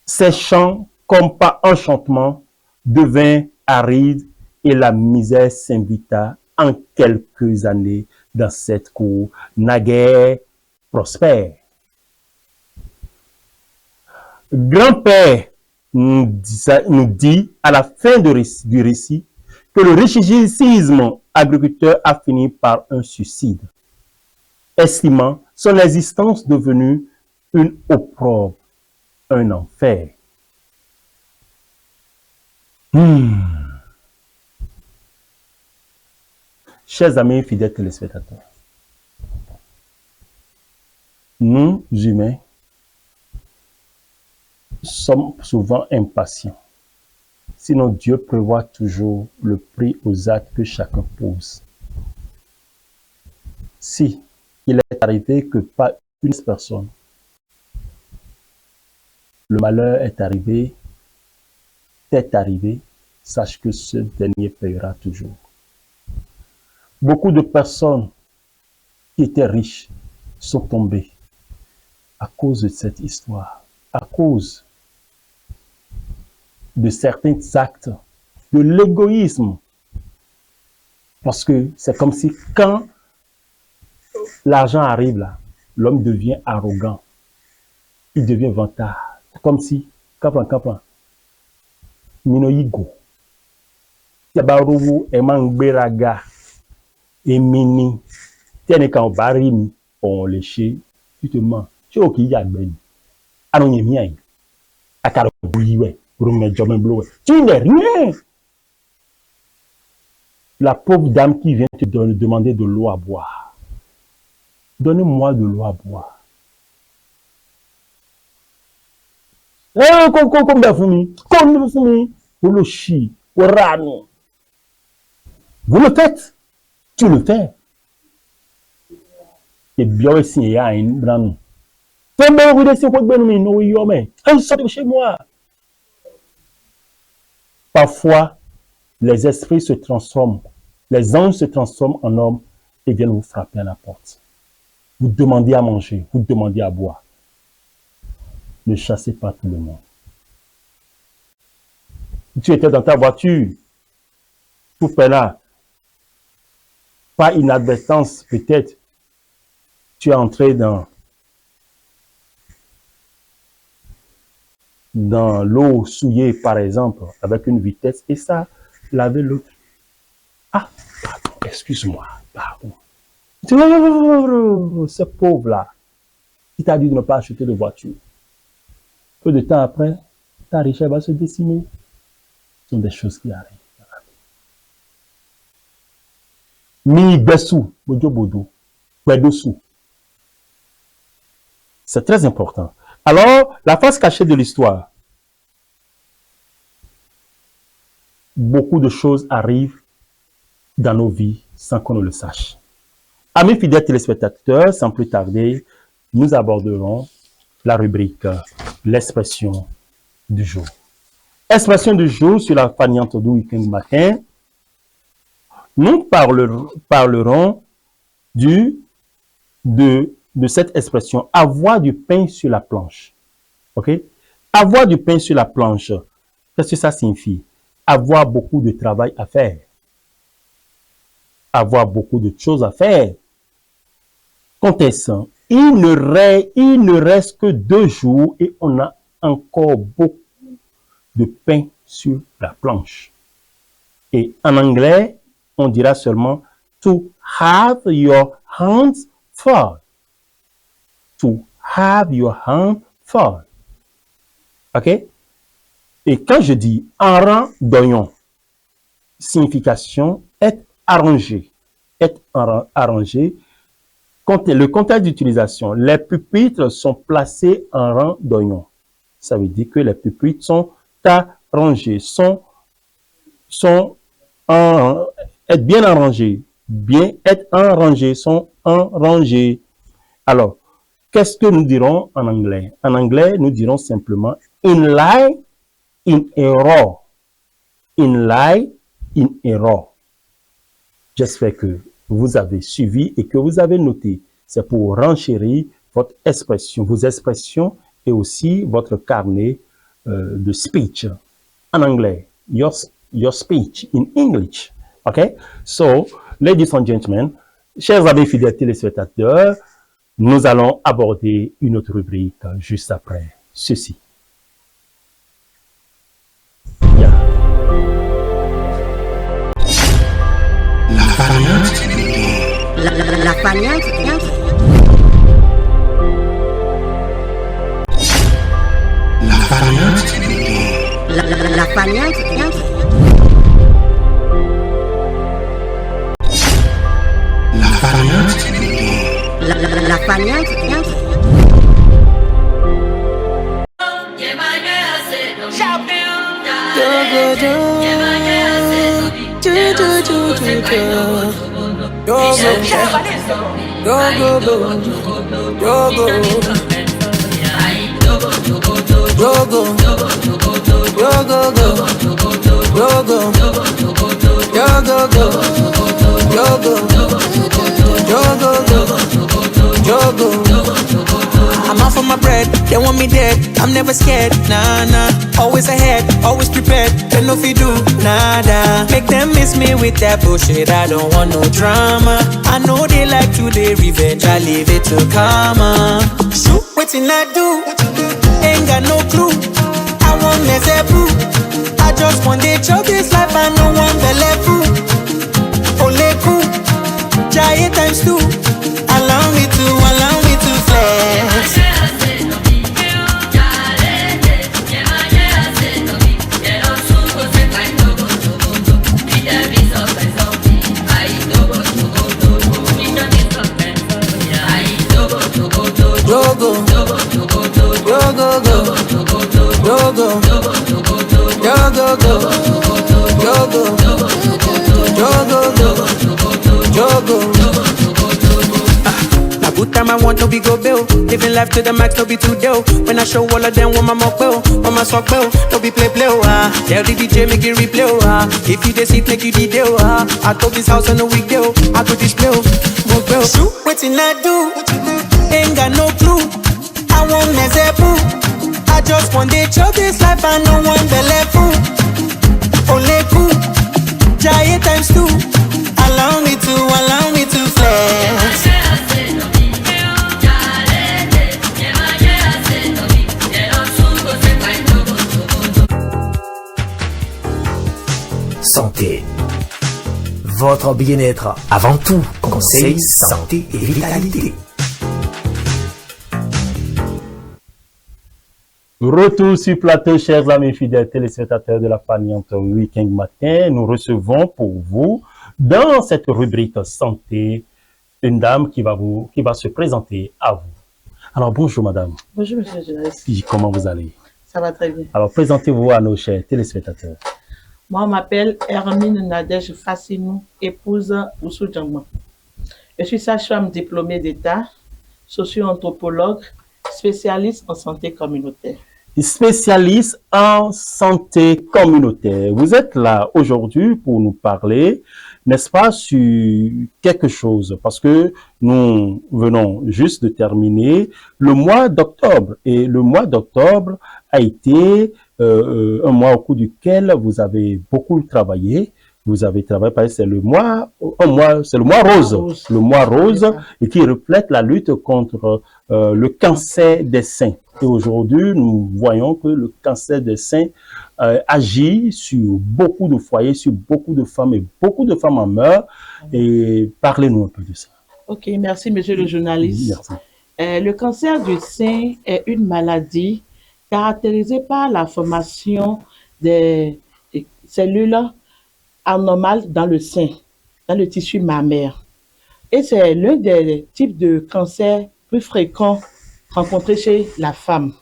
Speaker 1: ces champs, comme par enchantement, devinrent arides et la misère s'invita en quelques années dans cette cour naguère prospère. Grand-père nous dit à la fin du récit que le richissime agriculteur a fini par un suicide, estimant son existence devenue une opprobre, un enfer. Chers amis fidèles téléspectateurs, nous humains sommes souvent impatients. Sinon, Dieu prévoit toujours le prix aux actes que chacun pose. Si il est arrivé que pas une personne, le malheur est arrivé, sache que ce dernier payera toujours. Beaucoup de personnes qui étaient riches sont tombées à cause de cette histoire, à cause de certains actes, de l'égoïsme. Parce que c'est comme si quand l'argent arrive là, l'homme devient arrogant, il devient vantard. C'est comme si, kaplan, minoyigo, yabaruwu emangberaga, emini, teneka barimi, on léché, tu te mens, tu es au qui y a ben, anonymiaï. Tu n'es rien. La pauvre dame qui vient te demander de l'eau à boire. Donnez-moi de l'eau à boire. Vous le faites. Tu le fais. Et bien aussi, il y a une brand. Sortez de chez moi. Parfois, les esprits se transforment, les anges se transforment en hommes et viennent vous frapper à la porte. Vous demandez à manger, vous demandez à boire. Ne chassez pas tout le monde. Tu étais dans ta voiture, tout fait là, par inadvertance peut-être, tu es entré dans l'eau souillée, par exemple, avec une vitesse, et ça laver l'autre. Ah, pardon, excuse-moi, pardon. Ce pauvre-là, qui t'a dit de ne pas acheter de voiture. Peu de temps après, ta richesse va se décimer. Ce sont des choses qui arrivent. C'est très important. Alors, la face cachée de l'histoire. Beaucoup de choses arrivent dans nos vies sans qu'on ne le sache. Amis fidèles téléspectateurs, sans plus tarder, nous aborderons la rubrique « L'expression du jour ». Expression du jour sur la faniante du week-end matin. Nous parlerons de cette expression « avoir du pain sur la planche ». Ok? Avoir du pain sur la planche, qu'est-ce que ça signifie? Avoir beaucoup de travail à faire. Avoir beaucoup de choses à faire. Contestant, il ne reste que 2 jours et on a encore beaucoup de pain sur la planche. Et en anglais, on dira seulement to have your hands full. To have your hands full. OK? Et quand je dis en rang d'oignon, signification être arrangé. Être arrangé. Le contexte d'utilisation, les pupitres sont placés en rang d'oignon. Ça veut dire que les pupitres sont arrangés, être bien arrangés, être enrangés, sont enrangés. Alors, qu'est-ce que nous dirons en anglais? En anglais, nous dirons simplement in line, in a row. In line, in a row. J'espère que vous avez suivi et que vous avez noté. C'est pour renchérir votre expression, vos expressions et aussi votre carnet de speech en anglais. Your speech in English. Okay? So, ladies and gentlemen, chers amis fidèles téléspectateurs, nous allons aborder une autre rubrique juste après ceci. Yeah.
Speaker 2: La faniante.
Speaker 3: La faniante.
Speaker 2: La faniante.
Speaker 3: La faniante.
Speaker 2: La faniante.
Speaker 3: La faniante.
Speaker 6: I'm out for my bread, they want me dead. I'm never scared, nah, nah. Always ahead, always prepared. They know if you do, nada. Make them miss me with that bullshit. I don't want no drama. I know they like to they revenge. I leave it to karma. Shoot, waiting I do. Ain't got no clue. I want less proof. I just want to chop this life. I no one belly food. Only cool. Giant times 2. Allow me to flex. Jogo, a good time I want no be go bill. Living life to the max, no be too deal. When I show all of them what my mock bill, what my sock bill, no be play. Tell the DJ make it replay. If you just sit, make you the deal. I told this house on a weekday. I go display. Mock bill. Waiting I do, ain't got no clue. I won't mess up. I just want to chop this life. I no one belly fool. Only cool, giant times two. Allow me to flex.
Speaker 5: Santé. Votre bien-être avant tout. Conseil, santé et vitalité.
Speaker 1: Retour sur plateau, chers amis fidèles téléspectateurs de la Faniante Week-end Matin. Nous recevons pour vous, dans cette rubrique santé, une dame qui va se présenter à vous. Alors, bonjour madame.
Speaker 7: Bonjour monsieur le journaliste.
Speaker 1: Comment vous allez?
Speaker 7: Ça va très bien.
Speaker 1: Alors, présentez-vous à nos chers téléspectateurs.
Speaker 7: Moi, on m'appelle Hermine Nadège Fassinou, épouse Oussou Djangma. Je suis sage-femme diplômée d'État, socio-anthropologue, spécialiste en santé communautaire.
Speaker 1: Spécialiste en santé communautaire. Vous êtes là aujourd'hui pour nous parler, n'est-ce pas, sur quelque chose, parce que nous venons juste de terminer le mois d'octobre. Et le mois d'octobre a été un mois au cours duquel vous avez beaucoup travaillé. Vous avez travaillé, parce que c'est le mois rose. Le mois rose, et qui reflète la lutte contre le cancer des seins. Et aujourd'hui, nous voyons que le cancer des seins agit sur beaucoup de foyers, sur beaucoup de femmes, et beaucoup de femmes en meurent. Et parlez-nous un peu de ça.
Speaker 7: Ok, merci monsieur le journaliste.
Speaker 1: Merci.
Speaker 7: Le cancer du sein est une maladie caractérisée par la formation des cellules anormales dans le sein, dans le tissu mammaire. Et c'est l'un des types de cancer plus fréquents rencontrés chez la femme.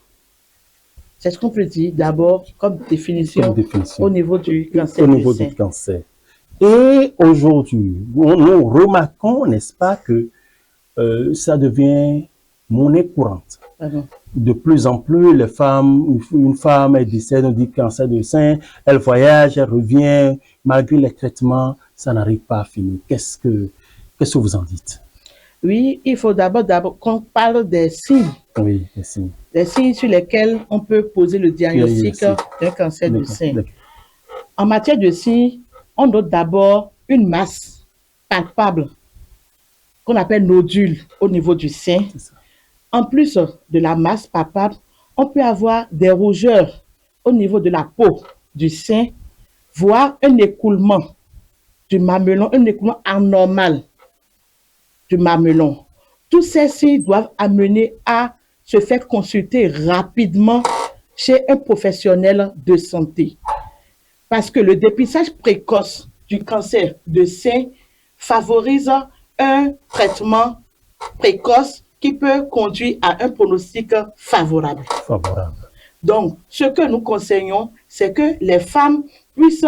Speaker 7: C'est ce qu'on peut dire d'abord comme définition au niveau du cancer du sein.
Speaker 1: Du cancer. Et aujourd'hui, nous remarquons, n'est-ce pas, que ça devient monnaie courante. De plus en plus, les femmes, une femme, elle décède, on dit cancer de sein, elle voyage, elle revient, malgré les traitements, ça n'arrive pas à finir. Qu'est-ce que vous en dites?
Speaker 7: Oui, il faut d'abord qu'on parle des signes.
Speaker 1: Oui, des signes.
Speaker 7: Des signes sur lesquels on peut poser le diagnostic d'un cancer du sein. En matière de signes, on note d'abord une masse palpable qu'on appelle nodule au niveau du sein. En plus de la masse palpable, on peut avoir des rougeurs au niveau de la peau du sein, voire un écoulement du mamelon, un écoulement anormal du mamelon. Tous ces signes doivent amener à se faire consulter rapidement chez un professionnel de santé. Parce que le dépistage précoce du cancer de sein favorise un traitement précoce qui peut conduire à un pronostic favorable. Donc, ce que nous conseillons, c'est que les femmes puissent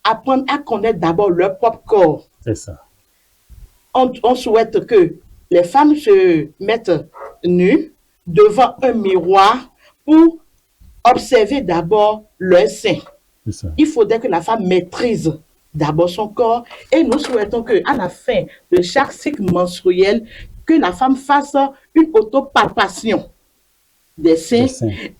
Speaker 7: apprendre à connaître d'abord leur propre corps.
Speaker 1: C'est ça.
Speaker 7: On souhaite que les femmes se mettent nues devant un miroir pour observer d'abord leur sein. Il faudrait que la femme maîtrise d'abord son corps et nous souhaitons qu'à la fin de chaque cycle menstruel, que la femme fasse une autopalpation des seins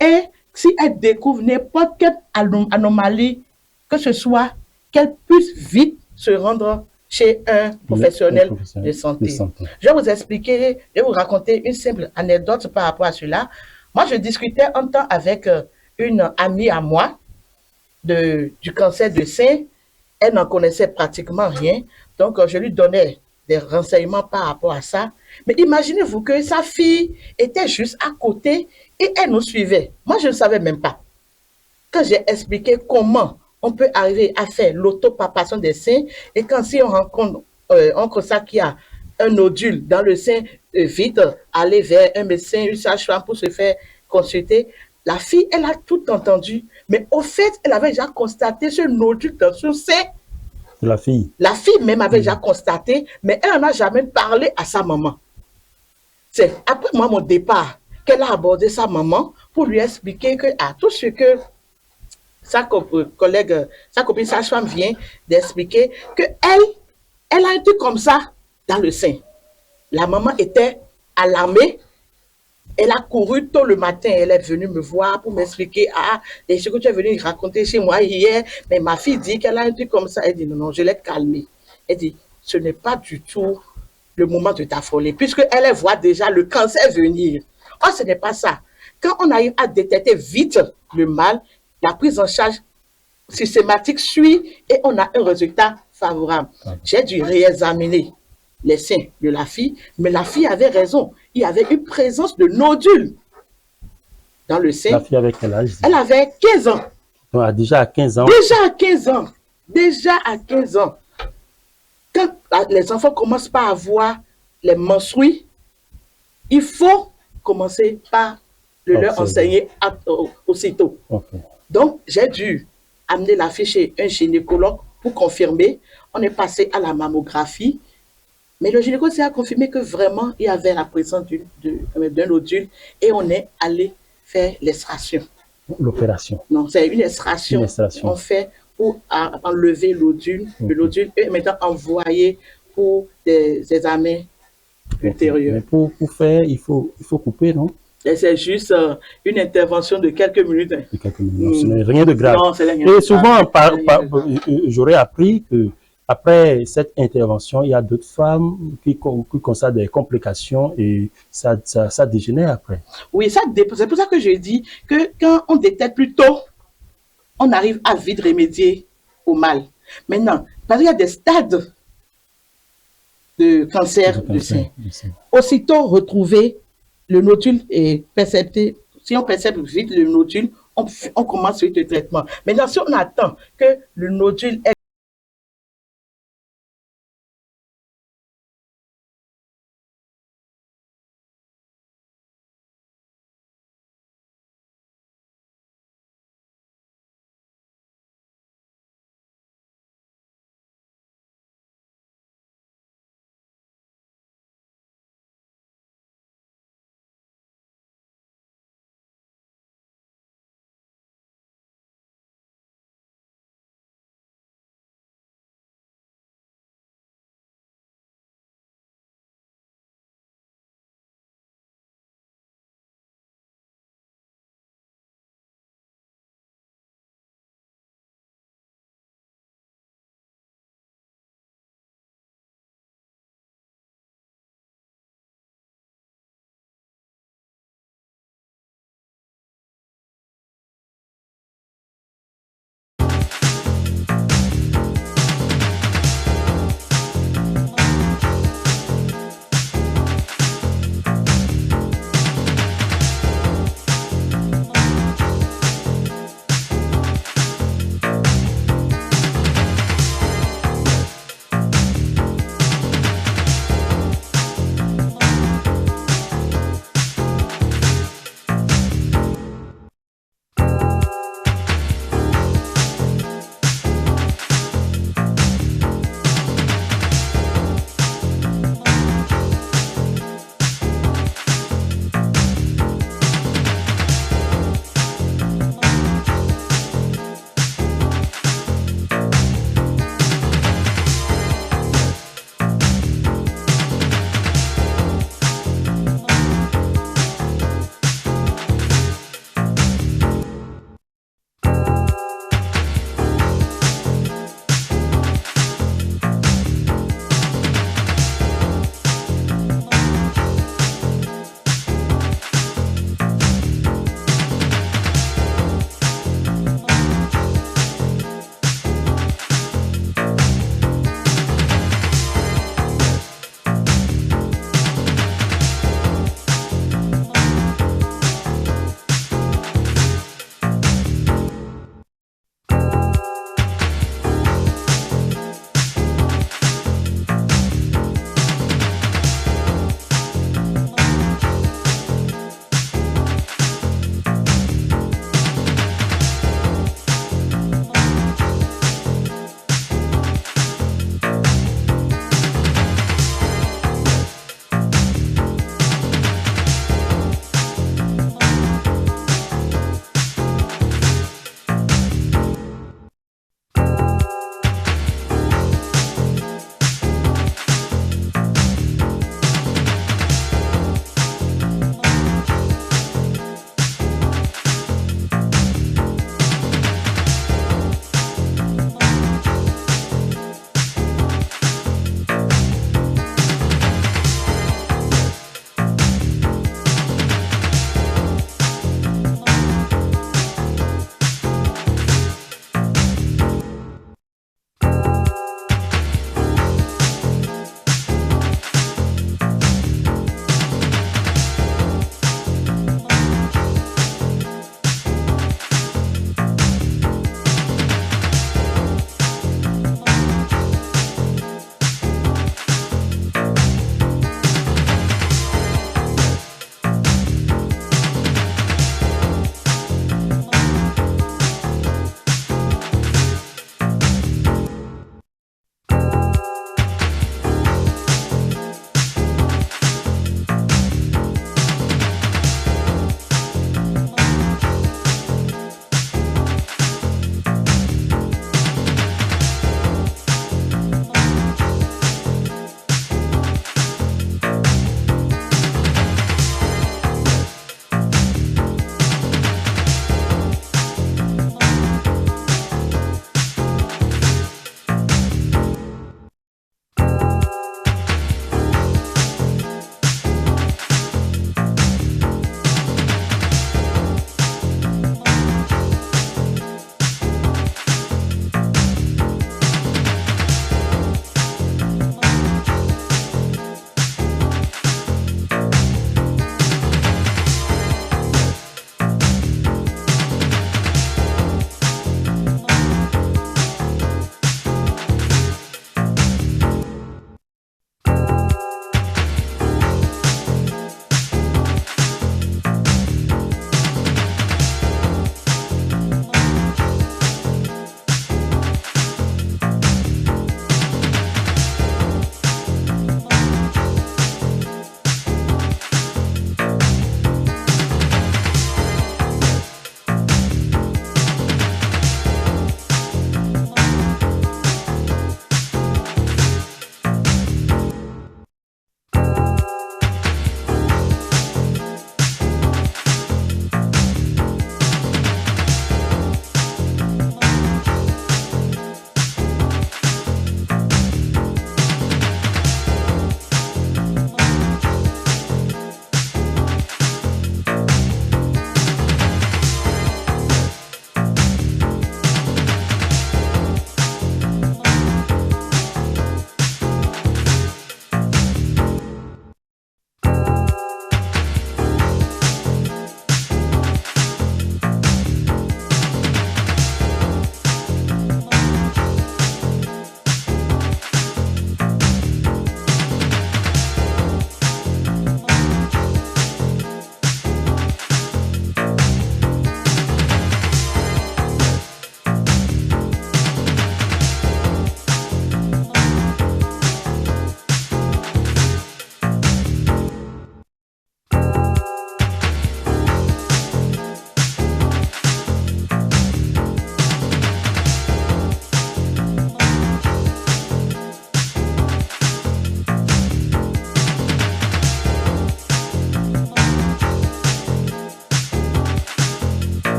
Speaker 7: et si elle découvre n'importe quelle anomalie, que ce soit, qu'elle puisse vite se rendre chez un professionnel de santé. Je vais vous expliquer, je vais vous raconter une simple anecdote par rapport à cela. Moi, je discutais un temps avec une amie à moi du cancer de sein. Elle n'en connaissait pratiquement rien, donc je lui donnais des renseignements par rapport à ça. Mais imaginez-vous que sa fille était juste à côté et elle nous suivait. Moi, je ne savais même pas. Quand j'ai expliqué comment on peut arriver à faire l'autopalpation des seins, et quand si on rencontre constate qu'il y a un nodule dans le sein, vite aller vers un médecin, une sage-femme pour se faire consulter. La fille, elle a tout entendu, mais au fait, elle avait déjà constaté ce nodule dans son sein.
Speaker 1: La fille.
Speaker 7: La fille même avait déjà constaté, mais elle n'en a jamais parlé à sa maman. C'est après moi, mon départ, qu'elle a abordé sa maman pour lui expliquer que tout ce que sa collègue, sa copine sage-femme vient d'expliquer, que elle a un truc comme ça dans le sein. La maman était alarmée. Elle a couru tôt le matin, elle est venue me voir pour m'expliquer, les choses que tu es venu raconter chez moi hier, mais ma fille dit qu'elle a un truc comme ça. Elle dit, non, je l'ai calmée. Elle dit, ce n'est pas du tout le moment de t'affoler, puisqu'elle voit déjà le cancer venir. Oh, ce n'est pas ça. Quand on arrive à détecter vite le mal, la prise en charge systématique suit et on a un résultat favorable. J'ai dû réexaminer les seins de la fille, mais la fille avait raison. Il y avait une présence de nodules dans le sein.
Speaker 1: La fille avait quel âge?
Speaker 7: Elle avait 15 ans.
Speaker 1: Donc, déjà à 15 ans.
Speaker 7: Déjà à 15 ans. Déjà à 15 ans. Quand les enfants commencent par avoir les menstrues, il faut commencer par leur enseigner aussitôt.
Speaker 1: Okay.
Speaker 7: Donc, j'ai dû amener la fille chez un gynécologue pour confirmer. On est passé à la mammographie. Mais le gynécologue a confirmé que vraiment, il y avait la présence d'un nodule et on est allé faire l'extraction.
Speaker 1: L'opération?
Speaker 7: Non, c'est une extraction. On fait pour enlever le nodule est maintenant envoyé pour des examens ultérieurs.
Speaker 1: Mais pour faire, il faut couper, non?
Speaker 7: C'est juste une intervention de quelques minutes.
Speaker 1: De quelques minutes. Ce n'est rien de grave.
Speaker 7: Non, c'est rien
Speaker 1: Et souvent, j'aurais appris que après cette intervention, il y a d'autres femmes qui constatent des complications et ça dégénère après.
Speaker 7: Oui, c'est pour ça que je dis que quand on détecte plus tôt, on arrive à vite remédier au mal. Maintenant, parce qu'il y a des stades de cancer du sein. Aussitôt retrouvé, le nodule est percepté. Si on perçoit vite le nodule, on commence vite le traitement. Maintenant, si on attend que le nodule est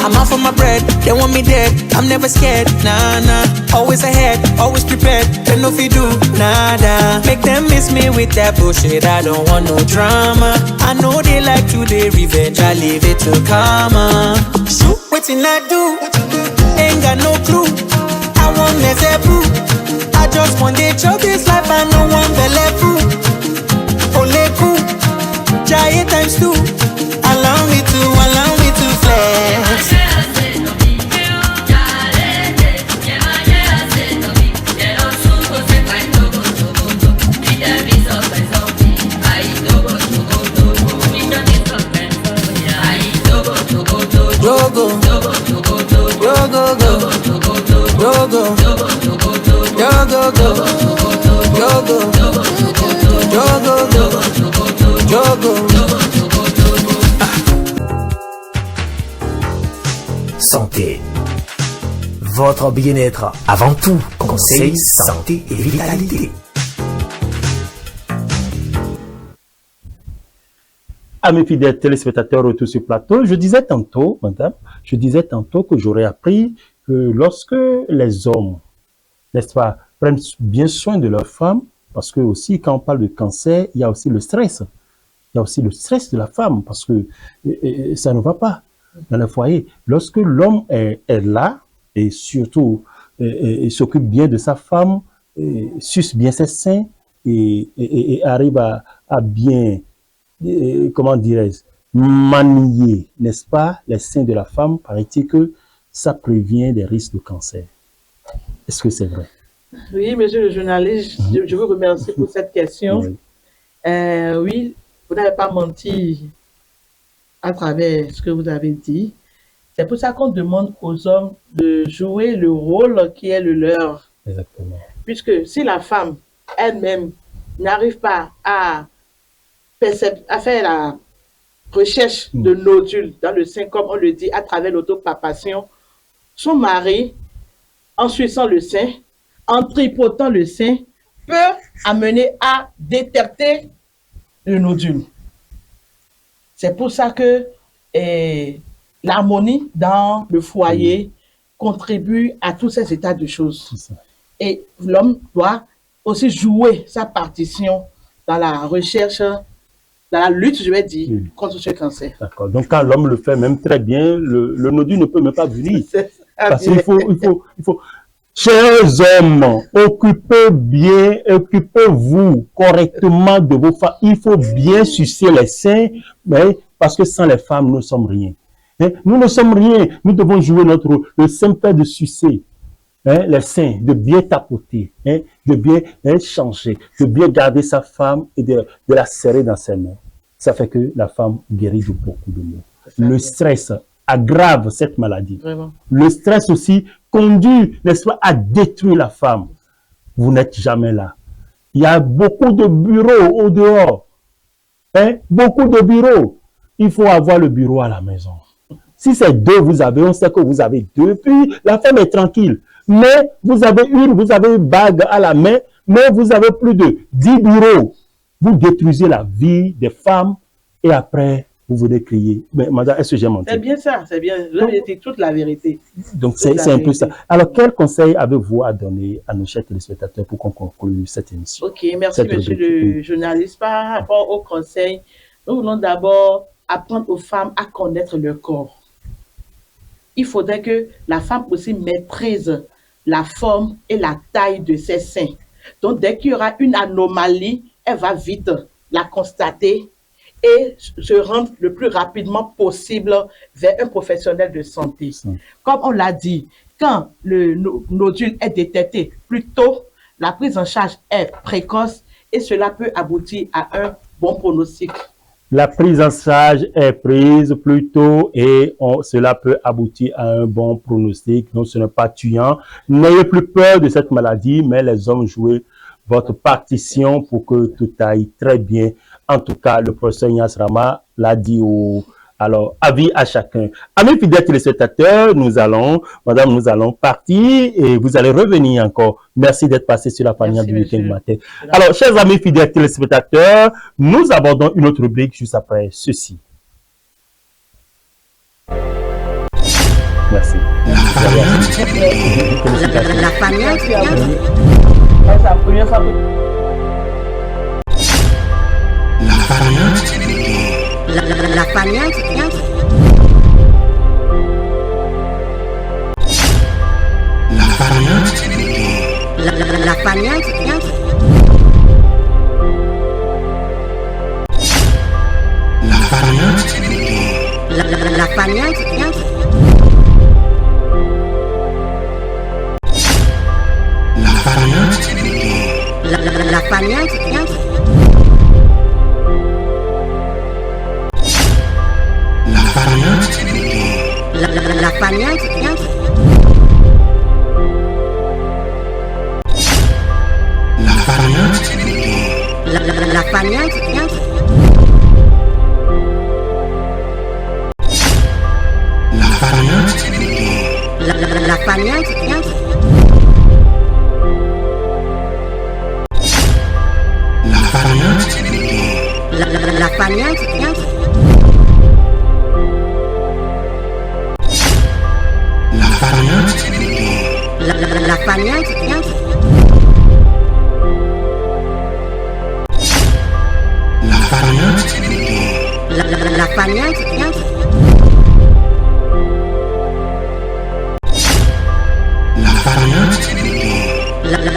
Speaker 6: I'm out for my bread, they want me dead. I'm never scared, nah, nah. Always ahead, always prepared. They know if you do, nada. Make them miss me with that bullshit. I don't want no drama. I know they like to do revenge. I leave it to karma. Shoot, waiting I do. Ain't got no clue. I want less proof. I just want to chop this life. I no one belly food. Only cool. Giant times two. Allow me to flex. Go go, go go go, go go go, go go go, go go, go go.
Speaker 5: Santé. Votre bien-être avant tout. Conseil, santé et vitalité.
Speaker 1: Amis fidèles téléspectateurs autour sur plateau, je disais tantôt que j'aurais appris que lorsque les hommes, n'est-ce pas, prennent bien soin de leurs femmes, parce que aussi quand on parle de cancer, il y a aussi le stress. Il y a aussi le stress de la femme, parce que ça ne va pas dans le foyer. Lorsque l'homme est là, et surtout s'occupe bien de sa femme, suce bien ses seins, et arrive à bien, comment dirais-je, manier, n'est-ce pas, les seins de la femme, paraît-il que ça prévient des risques de cancer. Est-ce que c'est vrai?
Speaker 7: Oui, monsieur le journaliste, je vous remercie pour cette question.
Speaker 1: Oui,
Speaker 7: oui, vous n'avez pas menti à travers ce que vous avez dit. C'est pour ça qu'on demande aux hommes de jouer le rôle qui est le leur.
Speaker 1: exactement.
Speaker 7: Puisque si la femme elle-même n'arrive pas à faire la recherche de nodules dans le sein, comme on le dit, à travers l'autopalpation, son mari, en suçant le sein, en tripotant le sein, peut amener à détecter le nodule. C'est pour ça que l'harmonie dans le foyer contribue à tous ces états de choses. Et l'homme doit aussi jouer sa partition dans la recherche, dans la lutte, je vais dire, contre ce cancer.
Speaker 1: D'accord. Donc, quand l'homme le fait même très bien, le nodule ne peut même pas venir. Parce qu'il faut... Chers hommes, occupez-vous correctement de vos femmes. Il faut bien sucer les seins, mais parce que sans les femmes, nous ne sommes rien. Nous ne sommes rien. Nous devons jouer notre rôle. Le simple fait de sucer les seins, de bien tapoter, de bien changer, de bien garder sa femme et de la serrer dans ses mains. Ça fait que la femme guérit de beaucoup de maux. Le stress aggrave cette maladie.
Speaker 7: Vraiment.
Speaker 1: Le stress aussi conduit, n'est-ce pas, à détruire la femme. Vous n'êtes jamais là. Il y a beaucoup de bureaux au dehors. Beaucoup de bureaux. Il faut avoir le bureau à la maison. Si c'est deux, vous avez, on sait que vous avez deux, puis la femme est tranquille. Mais vous avez une bague à la main, mais vous avez plus de 10 bureaux. Vous détruisez la vie des femmes et après, vous venez crier. Mais madame, est-ce que j'ai menti?
Speaker 7: C'est bien ça, c'est bien. Vous avez dit toute la vérité.
Speaker 1: Donc, c'est un peu ça. Alors, quel conseil avez-vous à donner à nos chers téléspectateurs pour qu'on conclue cette émission?
Speaker 7: Ok, merci monsieur le journaliste. Par rapport au conseil, nous voulons d'abord apprendre aux femmes à connaître leur corps. Il faudrait que la femme aussi maîtrise la forme et la taille de ses seins. Donc, dès qu'il y aura une anomalie, elle va vite la constater et se rendre le plus rapidement possible vers un professionnel de santé. Comme on l'a dit, quand le nodule est détecté plus tôt, la prise en charge est précoce et cela peut aboutir à un bon pronostic.
Speaker 1: la prise en charge est prise plus tôt et cela peut aboutir à un bon pronostic. Donc, ce n'est pas tuant. N'ayez plus peur de cette maladie, mais les hommes, jouez votre partition pour que tout aille très bien. En tout cas, le professeur Ignace Rama l'a dit alors, avis à chacun. Amis fidèles téléspectateurs, nous allons partir et vous allez revenir encore. Merci d'être passé sur la panière du week-end matin. Alors, chers amis fidèles téléspectateurs, nous abordons une autre rubrique juste après ceci. Merci.
Speaker 3: La panière.
Speaker 7: C'est la première fois que...
Speaker 2: La farniente.
Speaker 3: La panière.
Speaker 2: La farniente.
Speaker 3: La panière.
Speaker 2: La farniente.
Speaker 3: La panière.
Speaker 2: La farniente.
Speaker 3: La panière.
Speaker 2: La farniente.
Speaker 3: La panière.
Speaker 2: La farniente.
Speaker 3: La panière.
Speaker 2: La farniente.
Speaker 3: La panière.
Speaker 2: La farniente.
Speaker 3: La panière.
Speaker 2: La farniente.
Speaker 3: La panière.
Speaker 2: La farniente.
Speaker 3: La panière.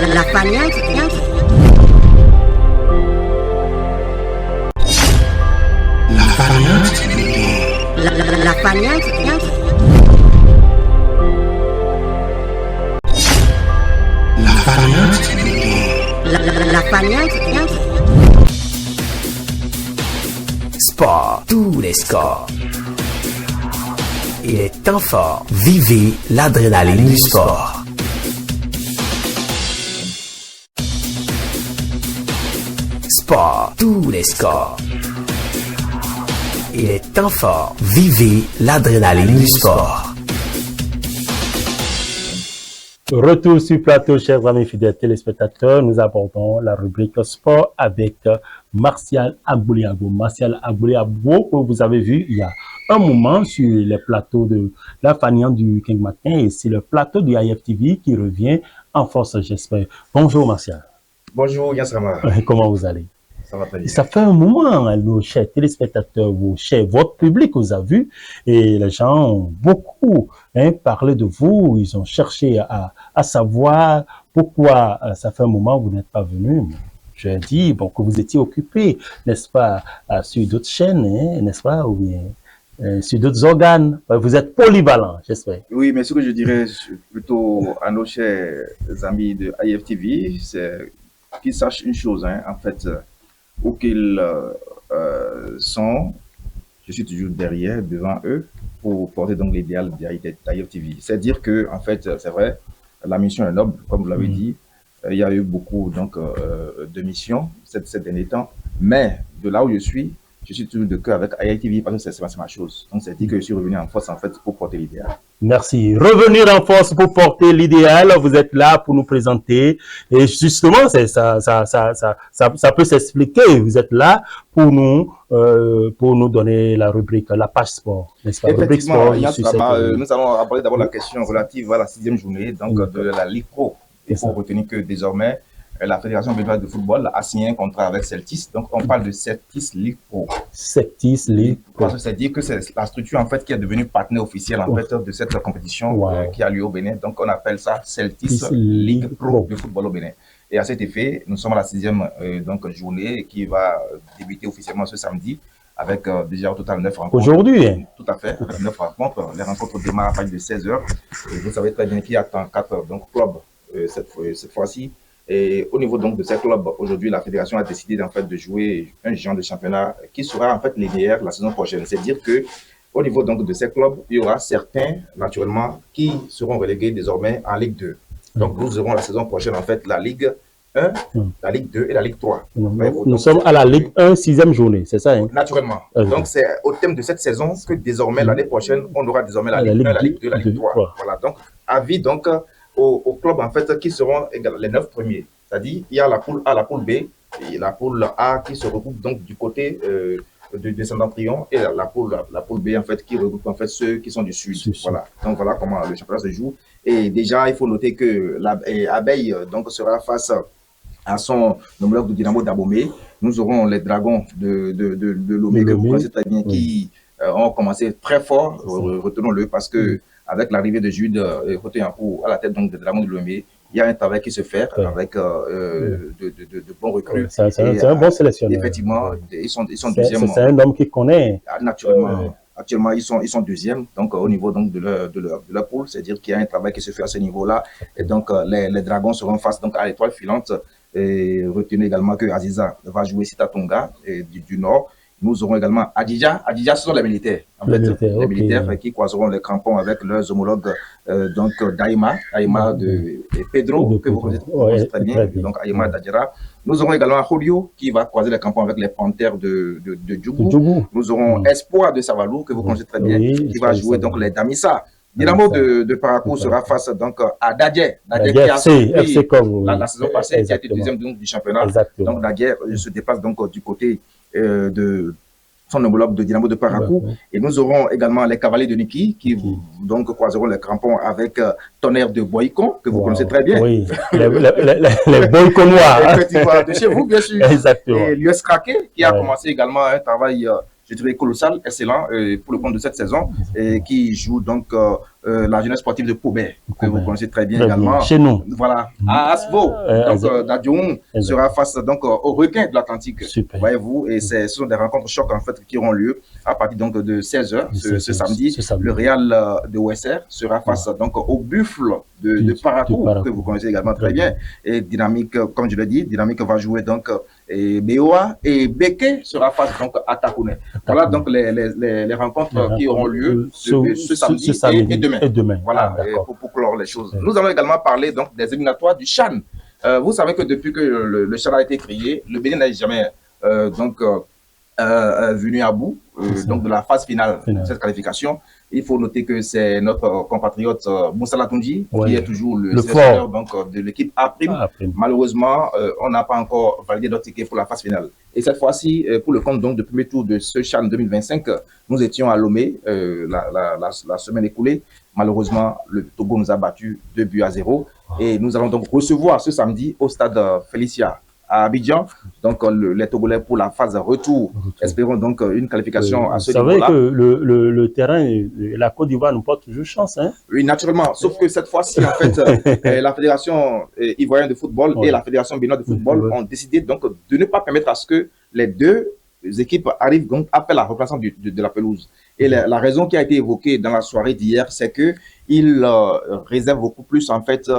Speaker 2: La farniente.
Speaker 3: La panière.
Speaker 2: La farniente.
Speaker 3: La panière.
Speaker 2: La farniente.
Speaker 3: La panière.
Speaker 5: Sport, tous les scores. Il est temps fort. Vivez l'adrénaline du sport. Sport, tous les scores. Il est temps fort. Vivez l'adrénaline du sport.
Speaker 1: Retour sur plateau, chers amis fidèles téléspectateurs. Nous abordons la rubrique sport avec Martial Agbouliago. Martial Agbouliago, que vous avez vu il y a un moment sur les plateaux de la Faniante du week-end matin et c'est le plateau du IFTV qui revient en force, j'espère. Bonjour Martial.
Speaker 8: Bonjour Yassama.
Speaker 1: Comment vous allez?
Speaker 8: Ça va très bien.
Speaker 1: Ça fait un moment, nos chers téléspectateurs, votre public vous a vu et les gens ont beaucoup parlé de vous. Ils ont cherché à savoir pourquoi ça fait un moment vous n'êtes pas venu. J'ai dit que vous étiez occupé, n'est-ce pas, sur d'autres chaînes, n'est-ce pas, ou bien sur d'autres organes. Vous êtes polyvalent, j'espère.
Speaker 8: Oui, mais ce que je dirais plutôt à nos chers amis de IFTV, c'est qu'ils sachent une chose, en fait, où qu'ils sont, je suis toujours derrière, devant eux, pour porter donc l'idéal d'IFTV. C'est dire que, en fait, c'est vrai, la mission est noble, comme vous l'avez dit. Il y a eu beaucoup donc de missions ces derniers temps, mais de là où je suis toujours de cœur avec IFTV parce que c'est ma chose. Donc c'est dit que je suis revenu en force en fait pour porter l'idéal.
Speaker 1: Merci. Revenir en force pour porter l'idéal. Vous êtes là pour nous présenter et justement ça peut s'expliquer. Vous êtes là pour nous donner la rubrique, la page sport, n'est-ce pas?
Speaker 8: Effectivement, nous allons aborder d'abord la question relative à la 6e journée donc de la Ligue Pro. Il faut retenir que désormais, la Fédération béninoise de football a signé un contrat avec Celtis. Donc, on parle de Celtis Ligue Pro.
Speaker 1: Celtis Ligue Pro.
Speaker 8: Parce que c'est-à-dire que c'est la structure en fait qui est devenue partenaire officiel en fait de cette compétition qui a lieu au Bénin. Donc, on appelle ça Celtis Ligue Pro de football au Bénin. Et à cet effet, nous sommes à la 6e donc, journée qui va débuter officiellement ce samedi avec déjà au total 9 rencontres.
Speaker 1: Aujourd'hui,
Speaker 8: tout à fait, 9 rencontres. Les rencontres démarrent à partir de 16h. Et vous savez très bien qu'il y a 4 clubs cette fois-ci. Et au niveau donc de ces clubs, aujourd'hui, la fédération a décidé en fait de jouer un genre de championnat qui sera en fait linéaire la saison prochaine. C'est-à-dire que au niveau donc de ces clubs, il y aura certains, naturellement, qui seront relégués désormais en Ligue 2. Donc nous aurons la saison prochaine en fait la Ligue 1, la Ligue 2 et la Ligue 3.
Speaker 1: Nous sommes à la Ligue 1, 6e journée, c'est ça hein?
Speaker 8: Naturellement. Donc c'est au thème de cette saison que désormais l'année prochaine, on aura désormais la Ligue 1, la Ligue 2, la Ligue 3. Voilà, donc avis donc aux clubs en fait qui seront les 9 premiers. C'est-à-dire il y a la poule A, la poule B, et la poule A qui se regroupe donc du côté de Descendant-Trion et la poule B en fait qui regroupe en fait ceux qui sont du sud. Voilà. Donc voilà comment le championnat se joue. Et déjà il faut noter que l'Abeille donc sera face à son homologue de Dynamo d'Abomey. Nous aurons les Dragons de Lomé que vous connaissez très bien qui ont commencé très fort, retenons-le, parce que avec l'arrivée de Jude Roteyankou à la tête donc de Dragons de Lomé, il y a un travail qui se fait avec de bons recrues.
Speaker 1: C'est un bon sélectionneur.
Speaker 8: Effectivement, ils sont deuxième.
Speaker 1: C'est un homme qui connaît.
Speaker 8: Naturellement. Actuellement, ils sont deuxièmes, donc au niveau donc de leur poule, c'est-à-dire qu'il y a un travail qui se fait à ce niveau-là. Et donc les Dragons seront face donc à l'étoile filante. Et retenez également que Aziza va jouer Sitatonga du Nord. Nous aurons également Adidja. Adidja, ce sont les militaires. En fait, les militaires qui croiseront les crampons avec leurs homologues donc d'Aïma de Pedro, que vous connaissez très bien, donc Aïma d'Adjara. Nous aurons également Julio qui va croiser les crampons avec les Panthères de Djougou. Nous aurons Espoir de Savalou, que vous connaissez très bien, qui va jouer donc les Damissa. Dynamo de Parakou sera face donc à Dadje. Dadje qui a surpris la saison passée, qui a été deuxième du championnat. Donc Dadje se déplace donc du côté de son homologue de Dynamo de Parakou. Et nous aurons également les Cavaliers de Niki qui donc croiseront les crampons avec Tonnerre de Boycon, que vous connaissez très bien.
Speaker 1: Oui, les Boyconois.
Speaker 8: Effectivement, de chez vous, bien sûr.
Speaker 1: Exactement.
Speaker 8: Et l'US Krake qui a commencé également un travail je dirais colossal, excellent pour le compte de cette saison, et qui joue donc la jeunesse sportive de Pobert, que vous connaissez très bien également.
Speaker 1: Chez nous.
Speaker 8: Voilà, à Asvo. Donc Dadjoun sera face donc au requin de l'Atlantique. Voyez-vous, et ce sont des rencontres chocs en fait qui auront lieu à partir donc de 16h ce samedi. Le Real de OSR sera face donc au Buffle de Parakou, que vous connaissez également très bien. Et Dynamique, comme je l'ai dit, Dynamique va jouer donc et BOA et Beke sera face donc à Takouné. Voilà donc les rencontres qui auront lieu ce samedi et demain. Voilà, pour clore les choses. Nous allons également parler donc des éliminatoires du CHAN. Vous savez que depuis que le CHAN a été créé, le Bénin n'a jamais venu à bout donc de la phase finale de cette qualification. Il faut noter que c'est notre compatriote Moussa Latunji qui est toujours le sélectionneur donc de l'équipe A'. Malheureusement, on n'a pas encore validé notre ticket pour la phase finale. Et cette fois-ci, pour le compte donc de premier tour de ce CHAN 2025, nous étions à Lomé la semaine écoulée. Malheureusement, le Togo nous a battu 2-0 et nous allons donc recevoir ce samedi au stade Félicia à Abidjan, donc les Togolais pour la phase retour. Espérons donc une qualification à ce niveau-là.
Speaker 1: Vous savez que le terrain, la Côte d'Ivoire nous porte toujours chance. Hein?
Speaker 8: Oui, naturellement, sauf que cette fois-ci, en fait, la Fédération ivoirienne de football et la Fédération béninoise de football ont décidé donc de ne pas permettre à ce que les deux équipes arrivent donc après la remplaçant de la pelouse. Et la raison qui a été évoquée dans la soirée d'hier, c'est qu'ils réservent beaucoup plus en fait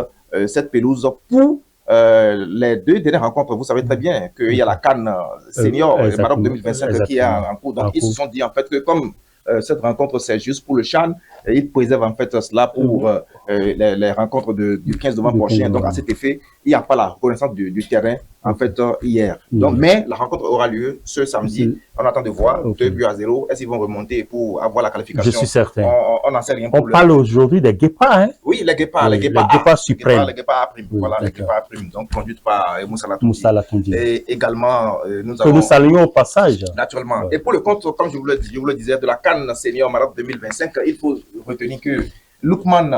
Speaker 8: cette pelouse pour les deux dernières rencontres. Vous savez très bien qu'il y a la CAN senior Maroc 2025 qui est en cours. Donc ils se sont dit en fait que comme cette rencontre c'est juste pour le CHAN, ils préservent en fait cela pour les rencontres du 15 novembre prochain. Donc à cet effet, il n'y a pas la reconnaissance du terrain en fait hier. Donc, mais la rencontre aura lieu ce samedi. On attend de voir 2-0. Est-ce qu'ils vont remonter pour avoir la qualification?
Speaker 1: Je suis certain.
Speaker 8: On n'en sait rien.
Speaker 1: On parle aujourd'hui des guépards. Hein?
Speaker 8: Oui, les guépards. Les
Speaker 1: guépards suprêmes.
Speaker 8: Les guépards A'. Voilà, les guépards A'. Donc conduite par Moussa Latunji. Et également, nous avons...
Speaker 1: Que nous saluons au passage.
Speaker 8: Naturellement. Et pour le compte, comme je vous le disais, de la CAN Senior Maroc 2025, il faut retenir que Lookman,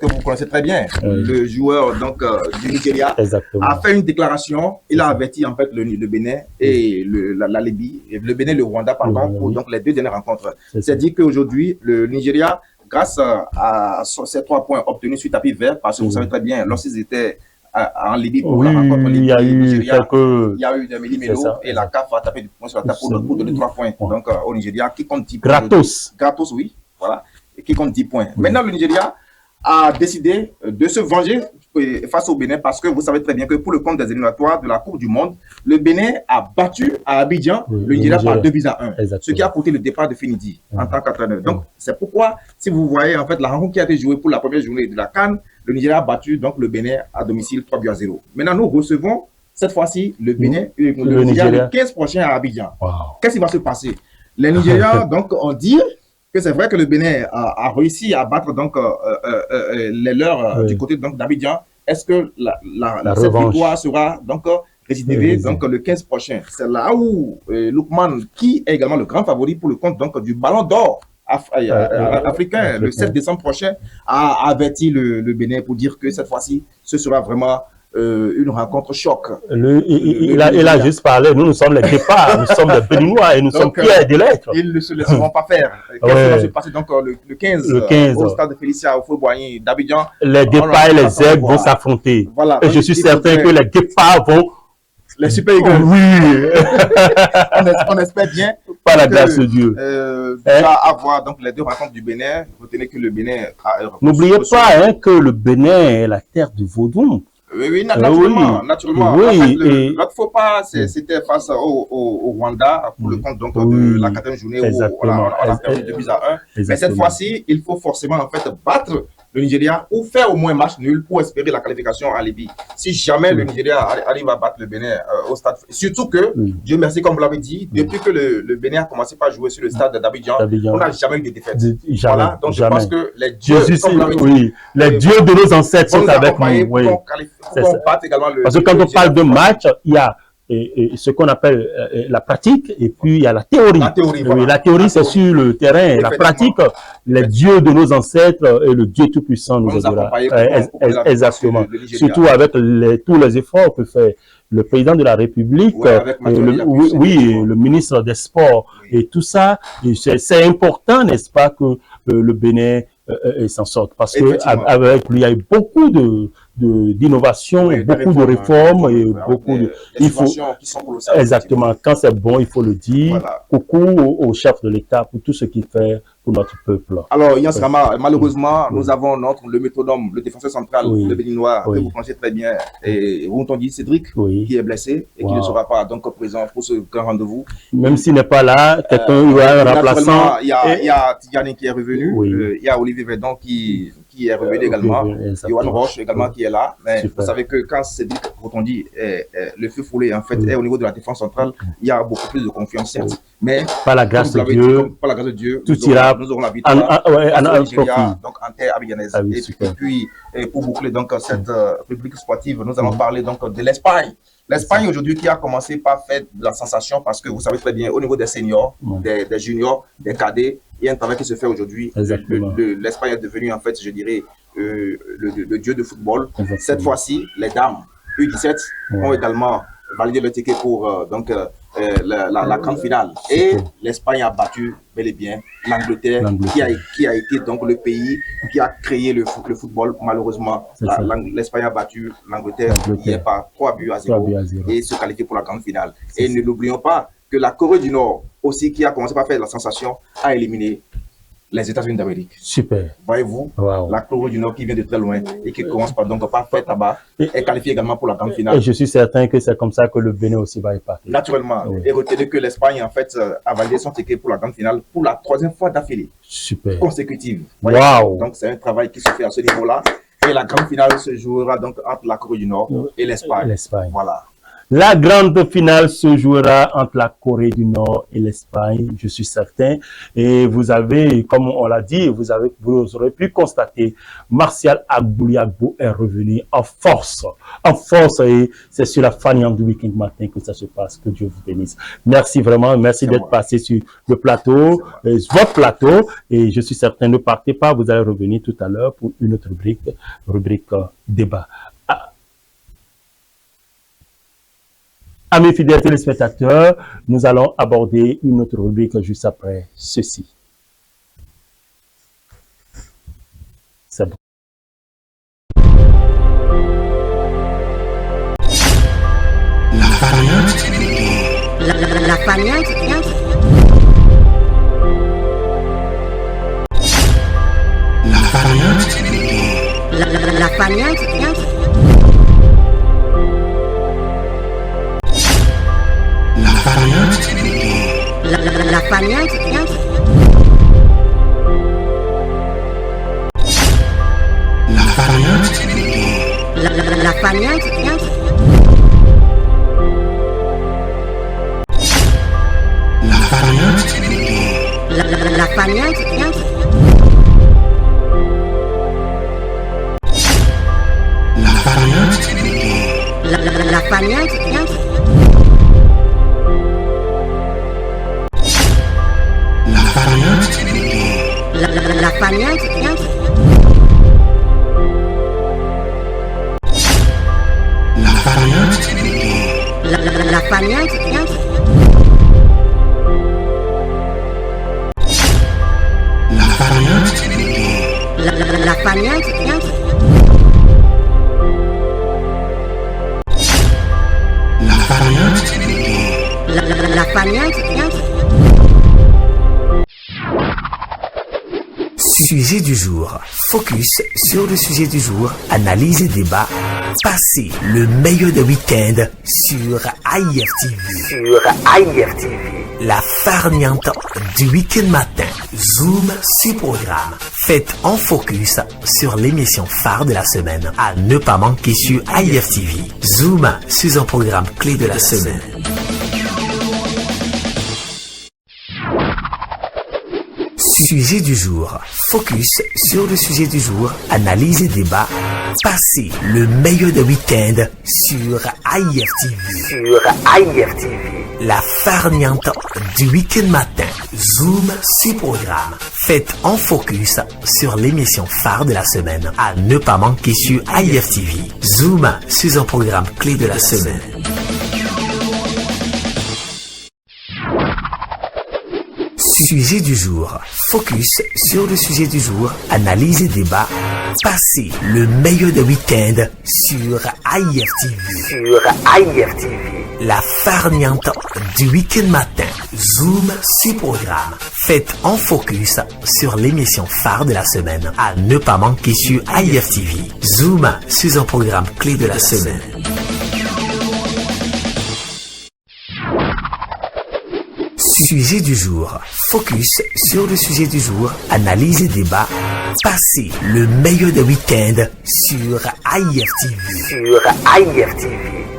Speaker 8: que vous connaissez très bien, le joueur donc, du Nigeria, a fait une déclaration. Il a averti en fait le Bénin et la Libye, le Bénin et le Rwanda, pardon, pour donc, les deux dernières rencontres. C'est-à-dire qu'aujourd'hui, le Nigeria, grâce à ces 3 points obtenus sur tapis vert, parce que vous savez très bien, lorsqu'ils étaient en Libye pour la rencontre Libye, il y a eu des millimélos et la CAF a tapé du poing sur la table pour donner 3 points. Donc au Nigeria, qui compte 10 points. Gratos, oui, voilà. Qui compte 10 points. Maintenant, le Nigeria a décidé de se venger face au Bénin, parce que vous savez très bien que pour le compte des éliminatoires de la Coupe du Monde, le Bénin a battu à Abidjan le Nigeria par 2-1, ce qui a coûté le départ de Finidi en tant qu'entraîneur. Donc, c'est pourquoi, si vous voyez en fait la rencontre qui a été jouée pour la première journée de la CAN, le Nigeria a battu donc le Bénin à domicile 3-0. Maintenant, nous recevons cette fois-ci le Bénin, le Nigeria le 15 prochain à Abidjan. Qu'est-ce qui va se passer? Les Nigérians donc ont dit que c'est vrai que le Bénin a réussi à battre donc les leurs du côté donc d'Abidjan. Est-ce que cette victoire sera donc récidivée donc le 15 prochain? C'est là où Lookman, qui est également le grand favori pour le compte donc du Ballon d'Or africain, le 7 décembre prochain, a averti le Bénin pour dire que cette fois-ci, ce sera vraiment une rencontre choc.
Speaker 1: Il a juste parlé, nous sommes les départs, nous sommes les Béninois et nous sommes fiers de l'être.
Speaker 8: Ils ne se laisseront pas faire. Qu'est-ce qui va se passer donc le 15 au stade de Félicia, au Feu-Boigny d'Abidjan?
Speaker 1: Les départs et les aigles vont s'affronter.
Speaker 8: Voilà,
Speaker 1: et je suis certain que les départs vont...
Speaker 8: Les Super Eagles.
Speaker 1: Oui.
Speaker 8: on espère bien.
Speaker 1: Par la grâce de Dieu.
Speaker 8: Va avoir donc les deux rencontres du Bénin. Retenez que le Bénin a...
Speaker 1: N'oubliez pas que le Bénin est la terre du vaudou.
Speaker 8: Oui, naturellement.
Speaker 1: Oui,
Speaker 8: en fait, l'autre faux pas, c'était face au Rwanda pour le compte donc, de la 4e journée où on a perdu 2-1. Mais cette fois-ci, il faut forcément en fait battre le Nigeria ou faire au moins match nul pour espérer la qualification à Libye. Si jamais le Nigeria arrive à battre le Bénin au stade, surtout que, Dieu merci, comme vous l'avez dit, depuis que le Bénin a commencé par jouer sur le stade d'Abidjan, on n'a jamais eu de défaite. Voilà, donc je pense que les dieux, comme vous l'avez dit,
Speaker 1: les dieux de nos ancêtres sont avec nous. Oui. Parce que quand on parle de match, il y a ce qu'on appelle la pratique et puis il y a la théorie. La théorie, c'est sur le terrain. La pratique, les dieux de nos ancêtres et le Dieu Tout-Puissant nous aidera. Exactement. Surtout avec tous les efforts que fait le président de la République, le ministre des Sports et tout ça. C'est important, n'est-ce pas, que le Bénin s'en sorte. Parce qu'avec lui, il y a eu beaucoup d'innovations, beaucoup de réformes et beaucoup de... Exactement. Quand c'est bon, il faut le dire. Voilà. Coucou au chef de l'État pour tout ce qu'il fait pour notre peuple.
Speaker 8: Alors, Yann Srama, malheureusement, nous avons le métronome, le défenseur central, le Béninois, que vous connaissez très bien, et vous entendez Cédric, qui est blessé et qui ne sera pas donc présent pour ce grand rendez-vous.
Speaker 1: Même s'il n'est pas là, quelqu'un y a un remplaçant.
Speaker 8: Il y a Tidiane qui est revenu, il y a Olivier Verdon qui est revenu également, Yohan Roche également qui est là, mais vous savez que quand Cédric Rotondi, le feu foulé en fait est au niveau de la défense centrale, il y a beaucoup plus de confiance certes, mais
Speaker 1: par la grâce de Dieu, tout ira
Speaker 8: nous aurons la victoire donc en terre abidjanaise. Et puis pour boucler donc cette rubrique sportive, nous allons parler donc de l'Espagne. L'Espagne aujourd'hui qui a commencé par faire de la sensation parce que vous savez très bien au niveau des seniors, des juniors, des cadets, il y a un travail qui se fait aujourd'hui. L'Espagne est devenue en fait, je dirais, le dieu de football. Cette fois-ci, les dames U17 ont également validé le ticket pour la grande finale. Et l'Espagne a battu bel et bien l'Angleterre qui a été donc le pays qui a créé le football. Malheureusement, l'Espagne a battu l'Angleterre hier par 3-0 et se qualifié pour la grande finale. Et ne l'oublions pas que la Corée du Nord aussi qui a commencé par faire la sensation a éliminé les États-Unis d'Amérique.
Speaker 1: Super.
Speaker 8: Voyez-vous, la Corée du Nord qui vient de très loin et qui commence par faire tabac est qualifiée également pour la grande finale.
Speaker 1: Et je suis certain que c'est comme ça que le Bénin aussi va y partir.
Speaker 8: Naturellement. Et retenez que l'Espagne en fait a validé son ticket pour la grande finale pour la 3e fois d'affilée.
Speaker 1: Super.
Speaker 8: Consécutive.
Speaker 1: Wow.
Speaker 8: Donc c'est un travail qui se fait à ce niveau-là. Et la grande finale se jouera donc entre la Corée du Nord et l'Espagne. Voilà.
Speaker 1: La grande finale se jouera entre la Corée du Nord et l'Espagne, je suis certain. Et vous avez, comme on l'a dit, vous aurez pu constater, Martial Agbouli-Agbo est revenu en force. Et c'est sur la Fanian du week-end matin que ça se passe. Que Dieu vous bénisse. Merci vraiment, merci d'être passé sur le plateau, votre plateau. Et je suis certain, ne partez pas, vous allez revenir tout à l'heure pour une autre rubrique débat. Amis fidèles téléspectateurs, nous allons aborder une autre rubrique juste après ceci. C'est bon.
Speaker 2: La farniente.
Speaker 3: La farniente.
Speaker 2: La farniente.
Speaker 3: La farniente.
Speaker 2: La variante
Speaker 3: La variante.
Speaker 2: La variante
Speaker 3: La variante.
Speaker 2: La variante
Speaker 3: La variante.
Speaker 2: La variante
Speaker 3: La variante.
Speaker 2: La variante
Speaker 3: La variante.
Speaker 2: La variante
Speaker 3: La variante.
Speaker 2: La variante
Speaker 3: La variante.
Speaker 2: La variante
Speaker 3: La variante.
Speaker 5: Sujet du jour. Focus sur le sujet du jour. Analyse et débat. Passez le meilleur des week-ends sur IFTV. La farniente du week-end matin. Zoom sur programme. Faites en focus sur l'émission phare de la semaine. À ne pas manquer sur IFTV. Zoom sur un programme clé de la semaine. Sujet du jour. Focus sur le sujet du jour. Analyse et débat. Passez le meilleur des week-ends sur IFTV. La farniente du week-end matin. Zoom sur programme. Faites en focus sur l'émission phare de la semaine. À ne pas manquer sur IFTV. Zoom sur un programme clé de la semaine. Sujet du jour. Focus sur le sujet du jour. Analyse et débat. Passez le meilleur des week-ends sur IFTV. La farniente du week-end matin. Zoom sur programme. Faites en focus sur l'émission phare de la semaine. À ne pas manquer sur IFTV. Zoom sur un programme clé de la semaine. Sujet du jour. Focus sur le sujet du jour. Analyse et débat. Passez le meilleur des week-ends sur IFTV.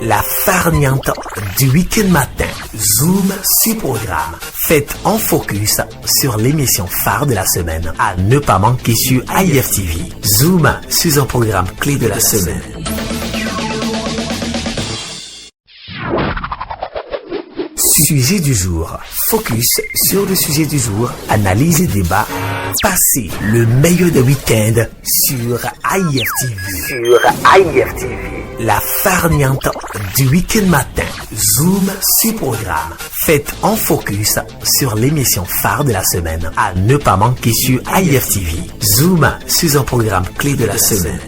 Speaker 5: La farniente du week-end matin. Zoom sur programme. Faites en focus sur l'émission phare de la semaine. À ne pas manquer sur IFTV. Zoom sur un programme clé de la semaine. Sujet du jour. Focus sur le sujet du jour. Analyse et débat. Passez le meilleur des week-ends sur IFTV. La farniente du week-end matin. Zoom sur programme. Faites en focus sur l'émission phare de la semaine. À ne pas manquer sur IFTV. Zoom sur un programme clé de la semaine.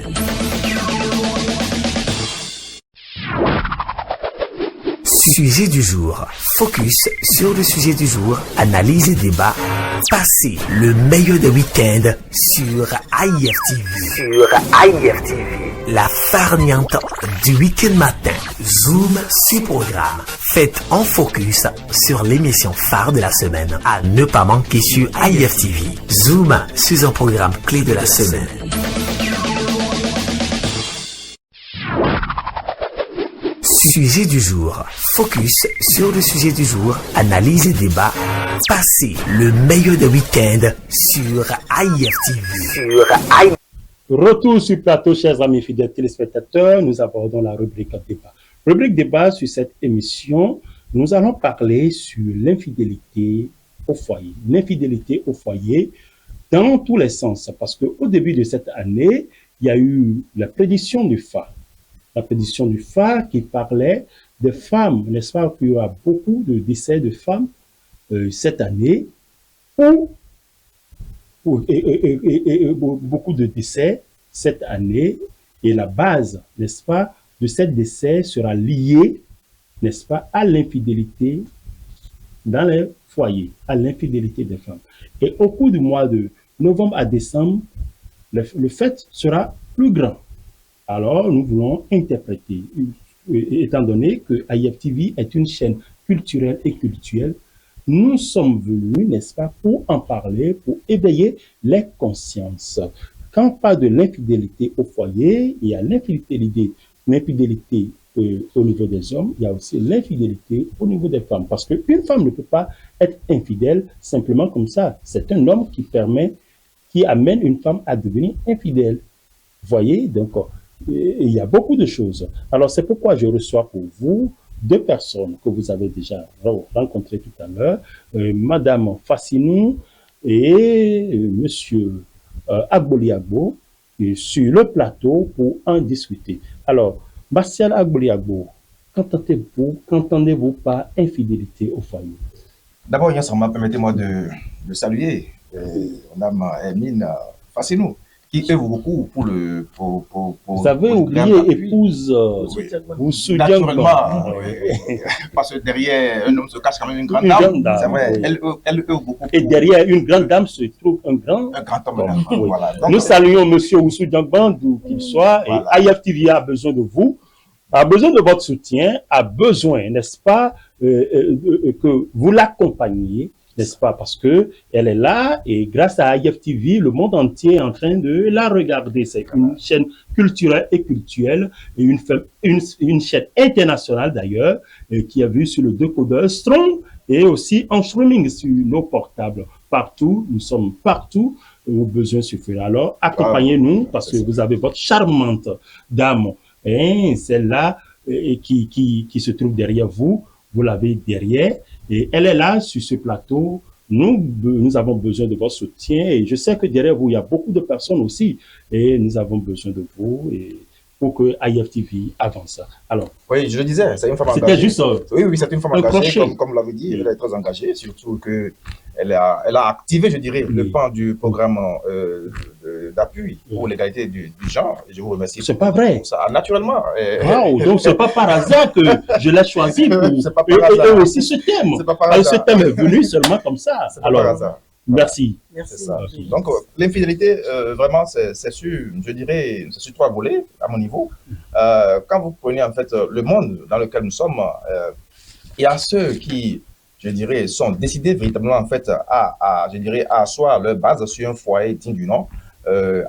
Speaker 5: Sujet du jour. Focus sur le sujet du jour. Analyse et débat. Passez le meilleur des week-ends sur IFTV. La farniente du week-end matin. Zoom sur programme. Faites en focus sur l'émission phare de la semaine. À ne pas manquer sur IFTV. Zoom sur un programme clé de la semaine. Sujet du jour. Focus sur le sujet du jour. Analyse et débat. Passez le meilleur des week-ends sur IFTV.
Speaker 1: Retour sur plateau, chers amis fidèles téléspectateurs, nous abordons la rubrique débat. Rubrique débat sur cette émission, nous allons parler sur l'infidélité au foyer. L'infidélité au foyer dans tous les sens, parce qu'au début de cette année, il y a eu la prédiction du phare. La prédiction du phare qui parlait des femmes, n'est-ce pas, qu'il y aura beaucoup de décès de femmes cette année, et beaucoup de décès cette année, et la base, n'est-ce pas, de ces décès sera liée, n'est-ce pas, à l'infidélité dans les foyers, à l'infidélité des femmes. Et au cours du mois de novembre à décembre, le fait sera plus grand. Alors, nous voulons interpréter, étant donné que IFTV est une chaîne culturels et cultuels, nous sommes venus, n'est-ce pas, pour en parler, pour éveiller les consciences. Quand on parle de l'infidélité au foyer, il y a l'infidélité au niveau des hommes, il y a aussi l'infidélité au niveau des femmes. Parce qu'une femme ne peut pas être infidèle simplement comme ça. C'est un homme qui amène une femme à devenir infidèle. Vous voyez, donc, il y a beaucoup de choses. Alors, c'est pourquoi je reçois pour vous deux personnes que vous avez déjà rencontrées tout à l'heure, Madame Fassinou et Monsieur Agboliagbo, sur le plateau pour en discuter. Alors, Martial Agboliagbo, qu'entendez-vous par infidélité au foyer?
Speaker 8: D'abord, permettez-moi de saluer Madame Hermine Fassinou, qui œuvre beaucoup pour le.
Speaker 1: Vous avez oublié épouse Oussou Diangban.
Speaker 8: Naturellement, parce que derrière un homme se cache quand même une grande dame. C'est vrai, elle œuvre beaucoup.
Speaker 1: Et derrière une grande dame se trouve un grand
Speaker 8: homme.
Speaker 1: Oui.
Speaker 8: Voilà. Donc,
Speaker 1: nous saluons Monsieur Oussou Diangban, d'où qu'il soit, voilà. Et IFTV a besoin de vous, a besoin de votre soutien, a besoin, n'est-ce pas, que vous l'accompagniez, n'est-ce pas, parce que elle est là et grâce à IFTV, le monde entier est en train de la regarder. C'est une chaîne culturelle et cultuelle et une chaîne internationale d'ailleurs qui a vu sur le décodeur Strong et aussi en streaming sur nos portables. Partout, nous sommes partout où besoin suffit. Alors, accompagnez-nous parce que vous avez votre charmante dame, celle-là qui se trouve derrière vous. Vous l'avez derrière et elle est là sur ce plateau. Nous avons besoin de votre soutien et je sais que derrière vous, il y a beaucoup de personnes aussi et nous avons besoin de vous et pour que IFTV avance. Alors,
Speaker 8: oui, je le disais, c'est une femme engagée.
Speaker 1: C'était juste
Speaker 8: oui, c'est une femme engagée, comme l'avait dit, elle est très engagée, surtout que elle a activé, je dirais, le pan du programme d'appui pour l'égalité du genre. Et je vous remercie.
Speaker 1: C'est pas vrai.
Speaker 8: Ça, naturellement.
Speaker 1: Wow, donc c'est pas par hasard que je l'ai choisi pour et aussi ce thème.
Speaker 8: C'est pas par hasard.
Speaker 1: Ce thème est venu seulement comme ça.
Speaker 8: Alors, par hasard.
Speaker 1: Merci.
Speaker 8: C'est ça. Donc, l'infidélité, vraiment, c'est sur, je dirais, c'est sur 3 volets, à mon niveau. Quand vous prenez, en fait, le monde dans lequel nous sommes, il y a ceux qui, je dirais, sont décidés véritablement, en fait, je dirais, à asseoir leur base sur un foyer digne du nom,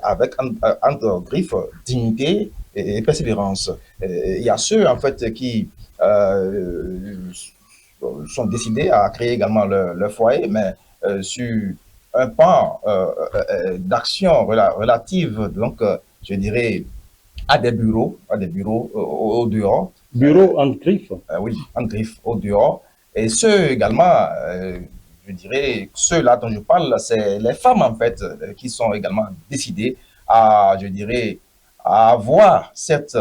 Speaker 8: avec, entre griffes, dignité et persévérance. Il y a ceux, en fait, qui sont décidés à créer également leur foyer, mais sur un pan d'action relative, donc, je dirais, à des bureaux au dehors.
Speaker 1: Bureaux en griffe.
Speaker 8: Oui, en griffe, au dehors. Et ceux également, je dirais, ceux-là dont je parle, c'est les femmes, en fait, qui sont également décidées à, je dirais, à avoir, certes,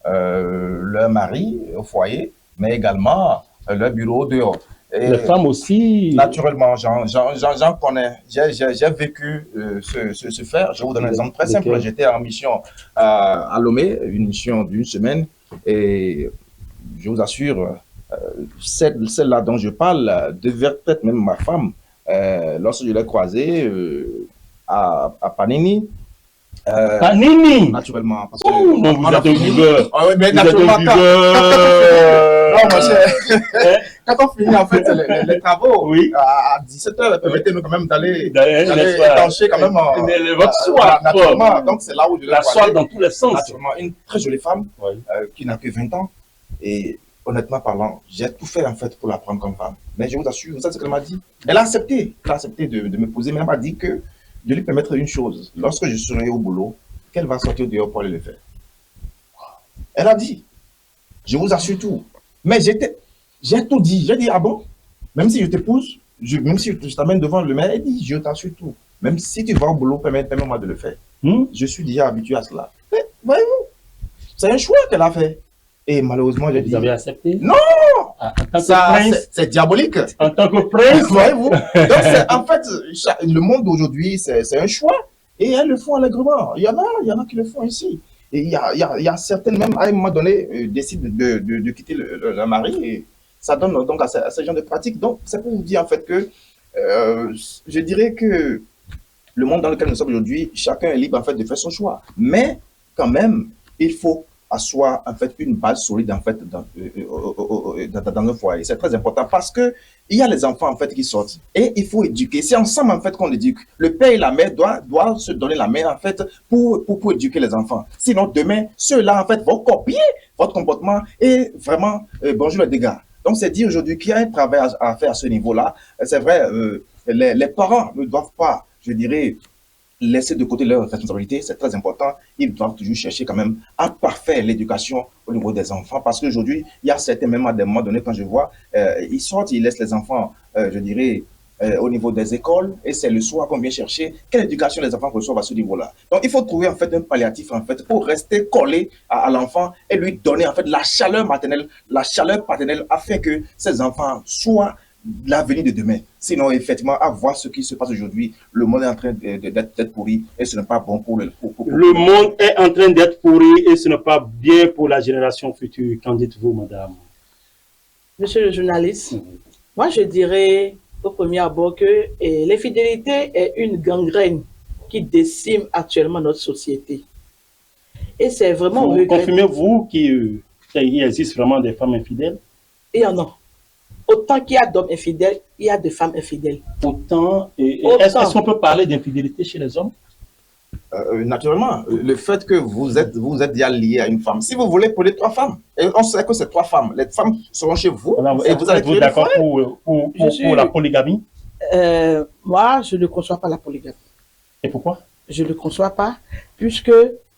Speaker 8: leur mari au foyer, mais également leur bureau au dehors. Et
Speaker 1: les femmes aussi.
Speaker 8: Naturellement, j'en connais. J'ai vécu ce faire. Je vais vous donner un exemple très simple. J'étais en mission à Lomé, une mission d'une semaine, et je vous assure, celle-là dont je parle devait être même ma femme. Lorsque je l'ai croisée à Panini.
Speaker 1: Panini.
Speaker 8: Naturellement, parce
Speaker 1: que non, vous êtes un viveur.
Speaker 8: Ah oui, mais naturellement, quand on finit en fait les travaux,
Speaker 1: oui,
Speaker 8: à 17h, permettez-nous quand même d'aller étancher quand même
Speaker 1: votre soif.
Speaker 8: Naturellement, donc c'est là où je
Speaker 1: la soif dans tous les sens.
Speaker 8: Naturellement, une très jolie femme qui n'a que 20 ans et honnêtement parlant, j'ai tout fait en fait pour la prendre comme femme. Mais je vous assure, vous savez ce qu'elle m'a dit? Elle a accepté de m'épouser, mais elle m'a dit que je lui permettrai une chose, lorsque je serai au boulot, qu'elle va sortir dehors pour aller le faire. Elle a dit, je vous assure tout. Mais j'ai tout dit. J'ai dit, ah bon? Même si je t'épouse, même si je t'amène devant le maire, elle dit, je t'assure tout. Même si tu vas au boulot, permets-moi de le faire. Je suis déjà habitué à cela. Mais, voyez-vous, c'est un choix qu'elle a fait. Et malheureusement, j'ai dit...
Speaker 1: Vous avez accepté?
Speaker 8: Non! Ça, c'est diabolique.
Speaker 1: En tant que prince?
Speaker 8: Voyez-vous? Donc, en fait, le monde d'aujourd'hui, c'est un choix. Et elles le font allègrement. Il y en a qui le font ici. Et il y a certaines, même à un moment donné, décident de quitter leur mari. Et ça donne donc à ce genre de pratiques. Donc, c'est pour vous dire en fait que je dirais que le monde dans lequel nous sommes aujourd'hui, chacun est libre en fait de faire son choix. Mais quand même, il faut asseoir en fait une base solide en fait dans un foyer. C'est très important parce que il y a les enfants en fait qui sortent et il faut éduquer. C'est ensemble en fait qu'on éduque. Le père et la mère doivent se donner la main en fait pour éduquer les enfants. Sinon demain ceux-là en fait vont copier votre comportement et vraiment bonjour les dégâts. Donc c'est dit aujourd'hui qu'il y a un travail à faire à ce niveau-là. C'est vrai, les parents ne doivent pas, je dirais, laisser de côté leurs responsabilités, c'est très important. Ils doivent toujours chercher quand même à parfaire l'éducation au niveau des enfants parce qu'aujourd'hui, il y a certains, même à des moments donnés, quand je vois, ils sortent, ils laissent les enfants, je dirais, au niveau des écoles et c'est le soir qu'on vient chercher quelle éducation les enfants reçoivent à ce niveau-là. Donc, il faut trouver en fait un palliatif en fait pour rester collé à l'enfant et lui donner en fait la chaleur paternelle afin que ces enfants soient l'avenir de demain. Sinon, effectivement, à voir ce qui se passe aujourd'hui, le monde est en train d'être pourri et ce n'est pas bon pour le...
Speaker 1: Le monde est en train d'être pourri et ce n'est pas bien pour la génération future. Qu'en dites-vous, madame?
Speaker 7: Monsieur le journaliste, moi je dirais au premier abord que l'infidélité est une gangrène qui décime actuellement notre société. Et c'est vraiment...
Speaker 1: Confirmez-vous qu'il existe vraiment des femmes infidèles?
Speaker 7: Il y en a. Autant qu'il y a d'hommes infidèles, il y a de femmes infidèles.
Speaker 1: Autant. Est-ce qu'on peut parler d'infidélité chez les hommes?
Speaker 8: Naturellement, le fait que vous êtes déjà lié à une femme. Si vous voulez prenez 3 femmes, et on sait que c'est 3 femmes, les femmes seront chez vous.
Speaker 1: Alors, et vous êtes d'accord pour la polygamie?
Speaker 7: Moi, je ne conçois pas la polygamie.
Speaker 1: Et pourquoi?
Speaker 7: Je ne le conçois pas, puisque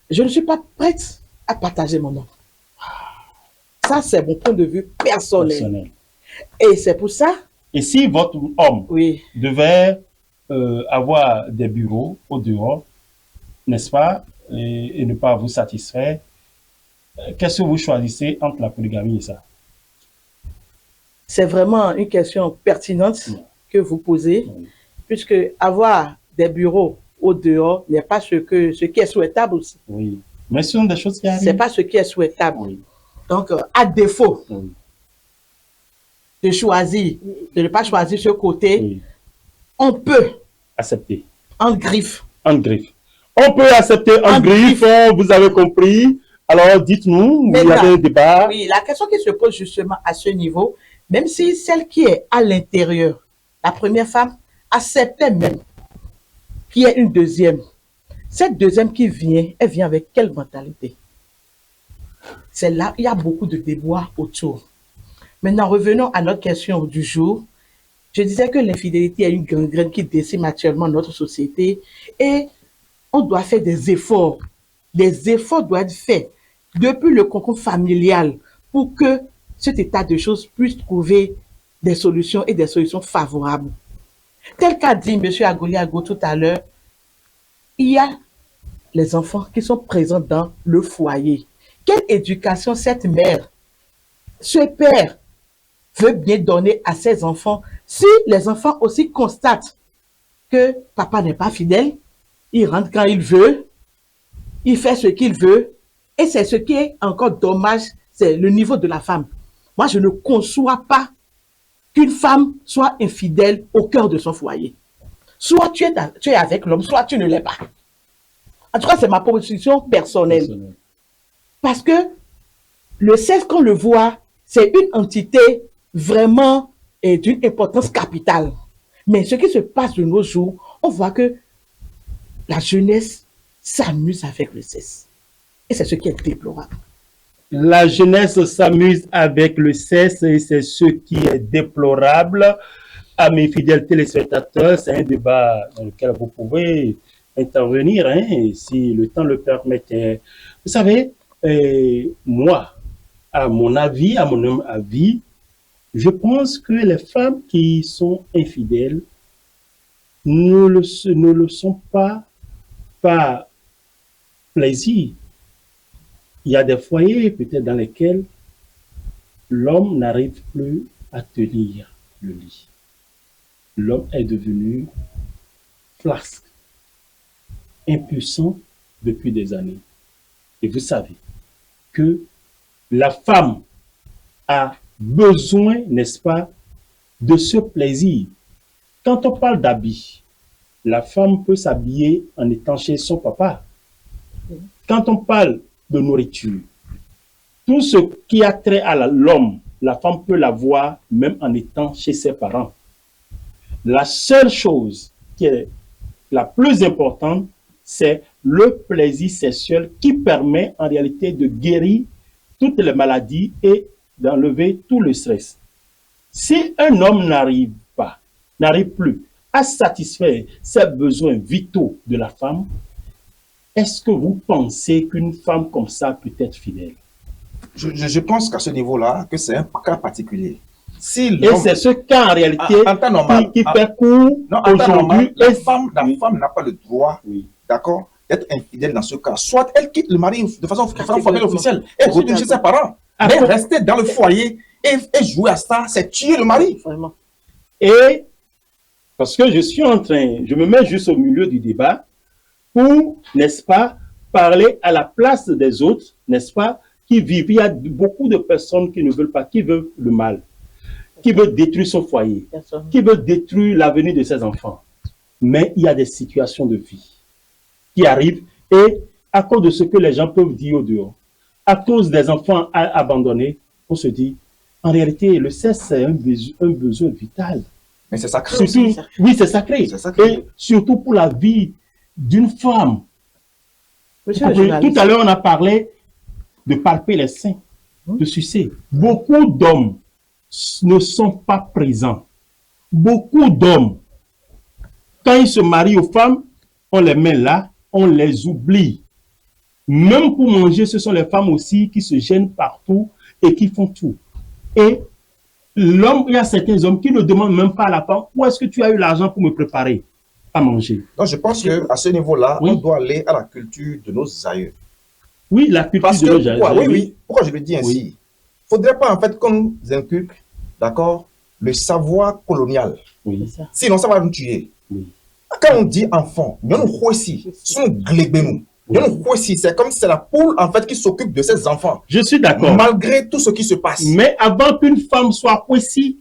Speaker 7: je ne suis pas prête à partager mon homme. Ça, c'est mon point de vue personnel. Et c'est pour ça.
Speaker 1: Et si votre homme devait avoir des bureaux au dehors, n'est-ce pas, et ne pas vous satisfaire, qu'est-ce que vous choisissez entre la polygamie et ça?
Speaker 7: C'est vraiment une question pertinente que vous posez, puisque avoir des bureaux au dehors n'est pas ce qui est souhaitable aussi.
Speaker 1: Oui, mais ce sont des choses qui arrivent.
Speaker 7: C'est pas ce qui est souhaitable. Oui. Donc, à défaut de choisir, de ne pas choisir ce côté, on peut
Speaker 1: accepter.
Speaker 7: En griffe.
Speaker 1: En griffe. On peut accepter en griffe, vous avez compris. Alors, dites-nous, il y a un débat.
Speaker 7: Oui, la question qui se pose justement à ce niveau, même si celle qui est à l'intérieur, la première femme, acceptait même qu'il y ait une deuxième. Cette deuxième qui vient, elle vient avec quelle mentalité? C'est là, il y a beaucoup de débats autour. Maintenant, revenons à notre question du jour. Je disais que l'infidélité est une gangrène qui décime actuellement notre société et on doit faire des efforts. Des efforts doivent être faits depuis le concours familial pour que cet état de choses puisse trouver des solutions et des solutions favorables. Tel qu'a dit M. Agoliago tout à l'heure, il y a les enfants qui sont présents dans le foyer. Quelle éducation cette mère, ce père veut bien donner à ses enfants si les enfants aussi constatent que papa n'est pas fidèle, il rentre quand il veut, il fait ce qu'il veut, et c'est ce qui est encore dommage, c'est le niveau de la femme. Moi, je ne conçois pas qu'une femme soit infidèle au cœur de son foyer. Soit tu es avec l'homme, soit tu ne l'es pas. En tout cas, c'est ma position personnelle. Parce que le sexe, qu'on le voit, c'est une entité vraiment d'une importance capitale. Mais ce qui se passe de nos jours, on voit que la jeunesse s'amuse avec le sexe. Et c'est ce qui est déplorable.
Speaker 1: La jeunesse s'amuse avec le sexe et c'est ce qui est déplorable. À mes fidèles téléspectateurs, c'est un débat dans lequel vous pouvez intervenir, hein, si le temps le permettait. Vous savez, moi, à mon avis, à mon avis, je pense que les femmes qui sont infidèles ne le sont pas par plaisir. Il y a des foyers peut-être dans lesquels l'homme n'arrive plus à tenir le lit. L'homme est devenu flasque, impuissant depuis des années. Et vous savez que la femme a besoin, n'est-ce pas, de ce plaisir. Quand on parle d'habits, la femme peut s'habiller en étant chez son papa. Quand on parle de nourriture, tout ce qui a trait à l'homme, la femme peut l'avoir même en étant chez ses parents. La seule chose qui est la plus importante, c'est le plaisir sexuel qui permet en réalité de guérir toutes les maladies et d'enlever tout le stress. Si un homme n'arrive plus à satisfaire ses besoins vitaux de la femme, est-ce que vous pensez qu'une femme comme ça peut être fidèle?
Speaker 9: Je pense qu'à ce niveau-là, que c'est un cas particulier. Si
Speaker 1: et c'est ce cas en réalité qui fait court aujourd'hui.
Speaker 9: La femme n'a pas le droit, d'accord, d'être infidèle dans ce cas. Soit elle quitte le mari de façon formelle officielle, elle retourne chez ses parents. Mais rester dans le foyer et jouer à ça, c'est tuer le mari.
Speaker 7: Vraiment.
Speaker 1: Et parce que je me mets juste au milieu du débat pour, n'est-ce pas, parler à la place des autres, n'est-ce pas, qui vivent. Il y a beaucoup de personnes qui ne veulent pas, qui veulent le mal, qui veulent détruire son foyer, qui veulent détruire l'avenir de ses enfants. Mais il y a des situations de vie qui arrivent et à cause de ce que les gens peuvent dire au dehors, à cause des enfants abandonnés, on se dit, en réalité, le sexe, c'est un besoin vital.
Speaker 9: Mais c'est sacré
Speaker 1: surtout,
Speaker 9: aussi.
Speaker 1: Oui, c'est sacré. Et surtout pour la vie d'une femme. Tout à l'heure, on a parlé de palper les seins, de sucer. Beaucoup d'hommes ne sont pas présents. Beaucoup d'hommes, quand ils se marient aux femmes, on les met là, on les oublie. Même pour manger, ce sont les femmes aussi qui se gênent partout et qui font tout. Et l'homme, il y a certains hommes qui ne demandent même pas à la femme, où est-ce que tu as eu l'argent pour me préparer à manger?
Speaker 9: Donc je pense qu'à ce niveau-là, on doit aller à la culture de nos aïeux.
Speaker 1: Oui, la culture de nos aïeux.
Speaker 9: Oui. Pourquoi je le dis ainsi? Il ne faudrait pas en fait qu'on nous inculque, d'accord, le savoir colonial.
Speaker 1: Oui.
Speaker 9: Sinon, ça va nous tuer.
Speaker 1: Oui.
Speaker 9: Quand on dit enfant, nous aussi, c'est comme si c'est la poule en fait qui s'occupe de ses enfants.
Speaker 1: Je suis d'accord.
Speaker 9: Malgré tout ce qui se passe.
Speaker 1: Mais avant qu'une femme soit aussi,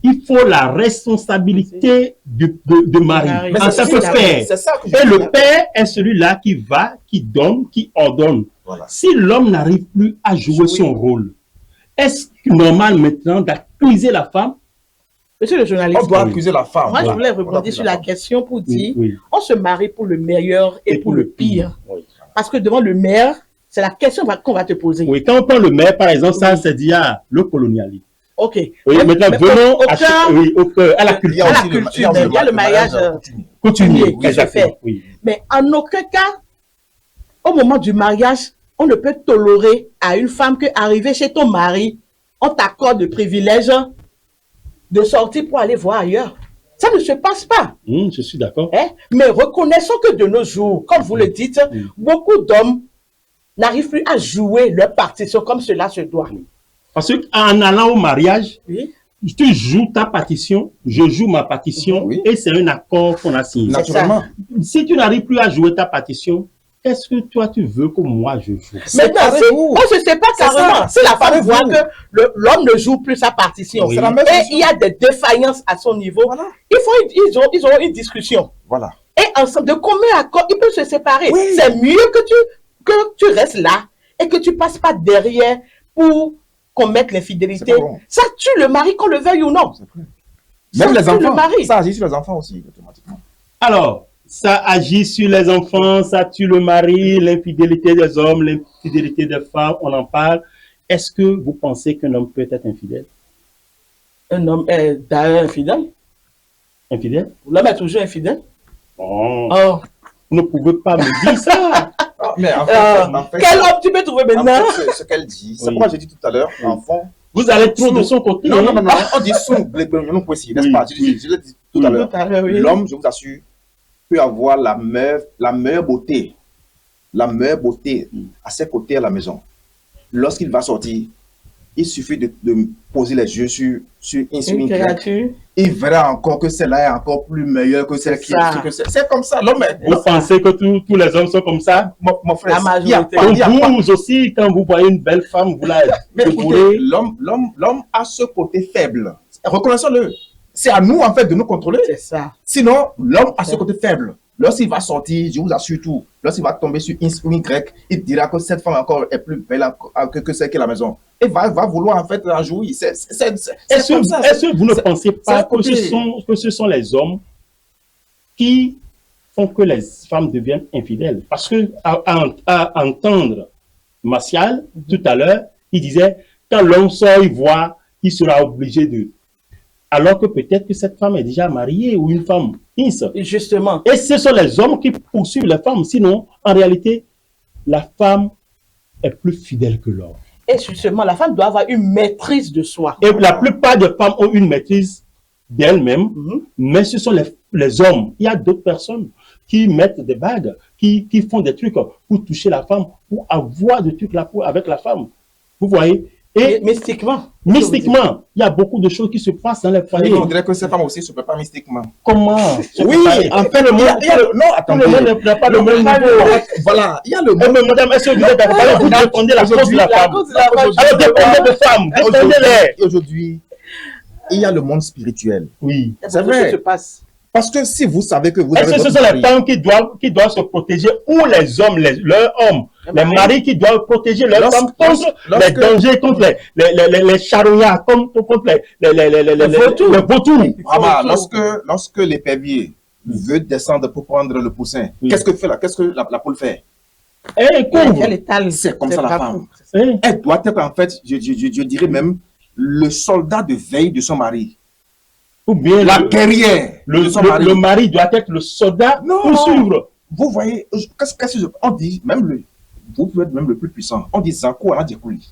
Speaker 1: il faut la responsabilité de mari.
Speaker 9: Mais
Speaker 1: en tant que père. Et le père est celui-là qui va, qui donne, qui ordonne.
Speaker 9: Voilà.
Speaker 1: Si l'homme n'arrive plus à jouer son rôle, est-ce normal maintenant d'accuser la femme?
Speaker 7: Monsieur le journaliste,
Speaker 9: on doit accuser la femme.
Speaker 7: Moi, je voulais rebondir sur la question pour dire, on se marie pour le meilleur et pour le pire.
Speaker 1: Oui.
Speaker 7: Parce que devant le maire, c'est la question qu'on va te poser.
Speaker 1: Oui, quand on prend le maire, par exemple, ça, c'est dit le colonialisme.
Speaker 7: Ok.
Speaker 1: Oui, maintenant, venons à la culture.
Speaker 7: Il y a le mariage coutumier qui se fait.
Speaker 1: Oui.
Speaker 7: Mais en aucun cas, au moment du mariage, on ne peut tolérer à une femme qu'arriver chez ton mari, on t'accorde le privilège de sortir pour aller voir ailleurs. Ça ne se passe pas.
Speaker 1: Je suis d'accord.
Speaker 7: Mais reconnaissons que de nos jours, comme vous le dites, beaucoup d'hommes n'arrivent plus à jouer leur partition comme cela se doit.
Speaker 1: Parce qu'en allant au mariage, tu joues ta partition, je joue ma partition, et c'est un accord qu'on a signé.
Speaker 9: Naturellement.
Speaker 1: Si tu n'arrives plus à jouer ta partition, qu'est-ce que toi tu veux que moi je joue?
Speaker 7: Maintenant, on ne se sait pas carrément. Si la femme voit que l'homme ne joue plus sa partition, et il y a des défaillances à son niveau, ils ont une discussion.
Speaker 9: Voilà.
Speaker 7: Et ensemble, de combien accords, ils peuvent se séparer. C'est mieux que tu restes là et que tu passes pas derrière pour commettre l'infidélité. Bon. Ça tue le mari, qu'on le veuille ou non.
Speaker 9: Même les enfants, ça agit sur les enfants aussi, automatiquement.
Speaker 1: Alors, ça agit sur les enfants, ça tue le mari, l'infidélité des hommes, l'infidélité des femmes, on en parle. Est-ce que vous pensez qu'un homme peut être infidèle?
Speaker 7: Un homme est d'ailleurs infidèle.
Speaker 1: Infidèle?
Speaker 7: L'homme est toujours infidèle.
Speaker 1: Oh. Vous ne pouvez pas me dire ça.
Speaker 9: Mais en fait,
Speaker 7: quel homme tu peux trouver maintenant?
Speaker 9: En fait, ce qu'elle dit, c'est moi j'ai dit tout à l'heure, enfant.
Speaker 1: Vous allez trop de son côté.
Speaker 9: Non, on dit son, n'est-ce pas? Je l'ai dit tout à l'heure. L'homme, je vous assure, peut avoir la meilleure beauté à ses côtés à la maison. Lorsqu'il va sortir, il suffit de poser les yeux sur une créature. Il verra encore que celle-là est encore plus meilleure que celle qui est. C'est comme ça. L'homme est...
Speaker 1: Vous pensez que tous les hommes sont comme ça?
Speaker 9: Mon frère,
Speaker 7: la majorité.
Speaker 1: Vous aussi, quand vous voyez une belle femme, vous la
Speaker 9: écoutez, l'homme a ce côté faible. Reconnaissons-le. C'est à nous, en fait, de nous contrôler.
Speaker 7: C'est ça.
Speaker 9: Sinon, l'homme a ce côté faible. lorsqu'il va sortir, je vous assure tout, lorsqu'il va tomber sur X ou Y, il dira que cette femme encore est plus belle que celle qui est à la maison. Et va vouloir en fait la jouir.
Speaker 1: Est-ce que vous ne pensez pas que ce sont les hommes qui font que les femmes deviennent infidèles? Parce que à entendre Martial tout à l'heure, il disait, quand l'homme sort, il voit, il sera obligé de... Alors que peut-être que cette femme est déjà mariée ou une femme mince.
Speaker 7: Justement.
Speaker 1: Et ce sont les hommes qui poursuivent les femmes. Sinon, en réalité, la femme est plus fidèle que l'homme.
Speaker 7: Et justement, la femme doit avoir une maîtrise de soi.
Speaker 1: Et la plupart des femmes ont une maîtrise d'elles-mêmes, mais ce sont les hommes. Il y a d'autres personnes qui mettent des bagues, qui font des trucs pour toucher la femme, pour avoir des trucs avec la femme. Vous voyez? Et
Speaker 7: mystiquement.
Speaker 1: Mystiquement, il y a beaucoup de choses qui se passent dans les foyers.
Speaker 9: On dirait que ces femmes aussi ne se préparent mystiquement.
Speaker 1: Comment?
Speaker 9: Oui, en fait, non, attendez.
Speaker 1: Il n'y a pas le même niveau.
Speaker 9: Voilà, il y a le
Speaker 1: même. Mais madame, est-ce que vous êtes d'accord? Vous défendez la cause de la femme. Alors défendez les femmes, défendez-les.
Speaker 9: Aujourd'hui, il y a le monde spirituel.
Speaker 1: Oui.
Speaker 9: C'est vrai.
Speaker 7: Se passe.
Speaker 9: Parce que si vous savez que vous
Speaker 1: avez... Est-ce que ce sont les femmes qui doivent se protéger ou les hommes, leurs hommes, les maris qui doivent protéger leurs femmes contre les dangers, contre les charognards, contre les vautours.
Speaker 9: Lorsque l'épervier veut descendre pour prendre le poussin, qu'est-ce que la poule fait? C'est comme ça la femme. Elle doit être en fait, je dirais même, le soldat de veille de son mari.
Speaker 1: Ou bien
Speaker 9: la guerrière.
Speaker 1: Le mari doit être le soldat pour suivre.
Speaker 9: Vous voyez, on dit, vous pouvez être même le plus puissant. On dit Zakou à Djekoli.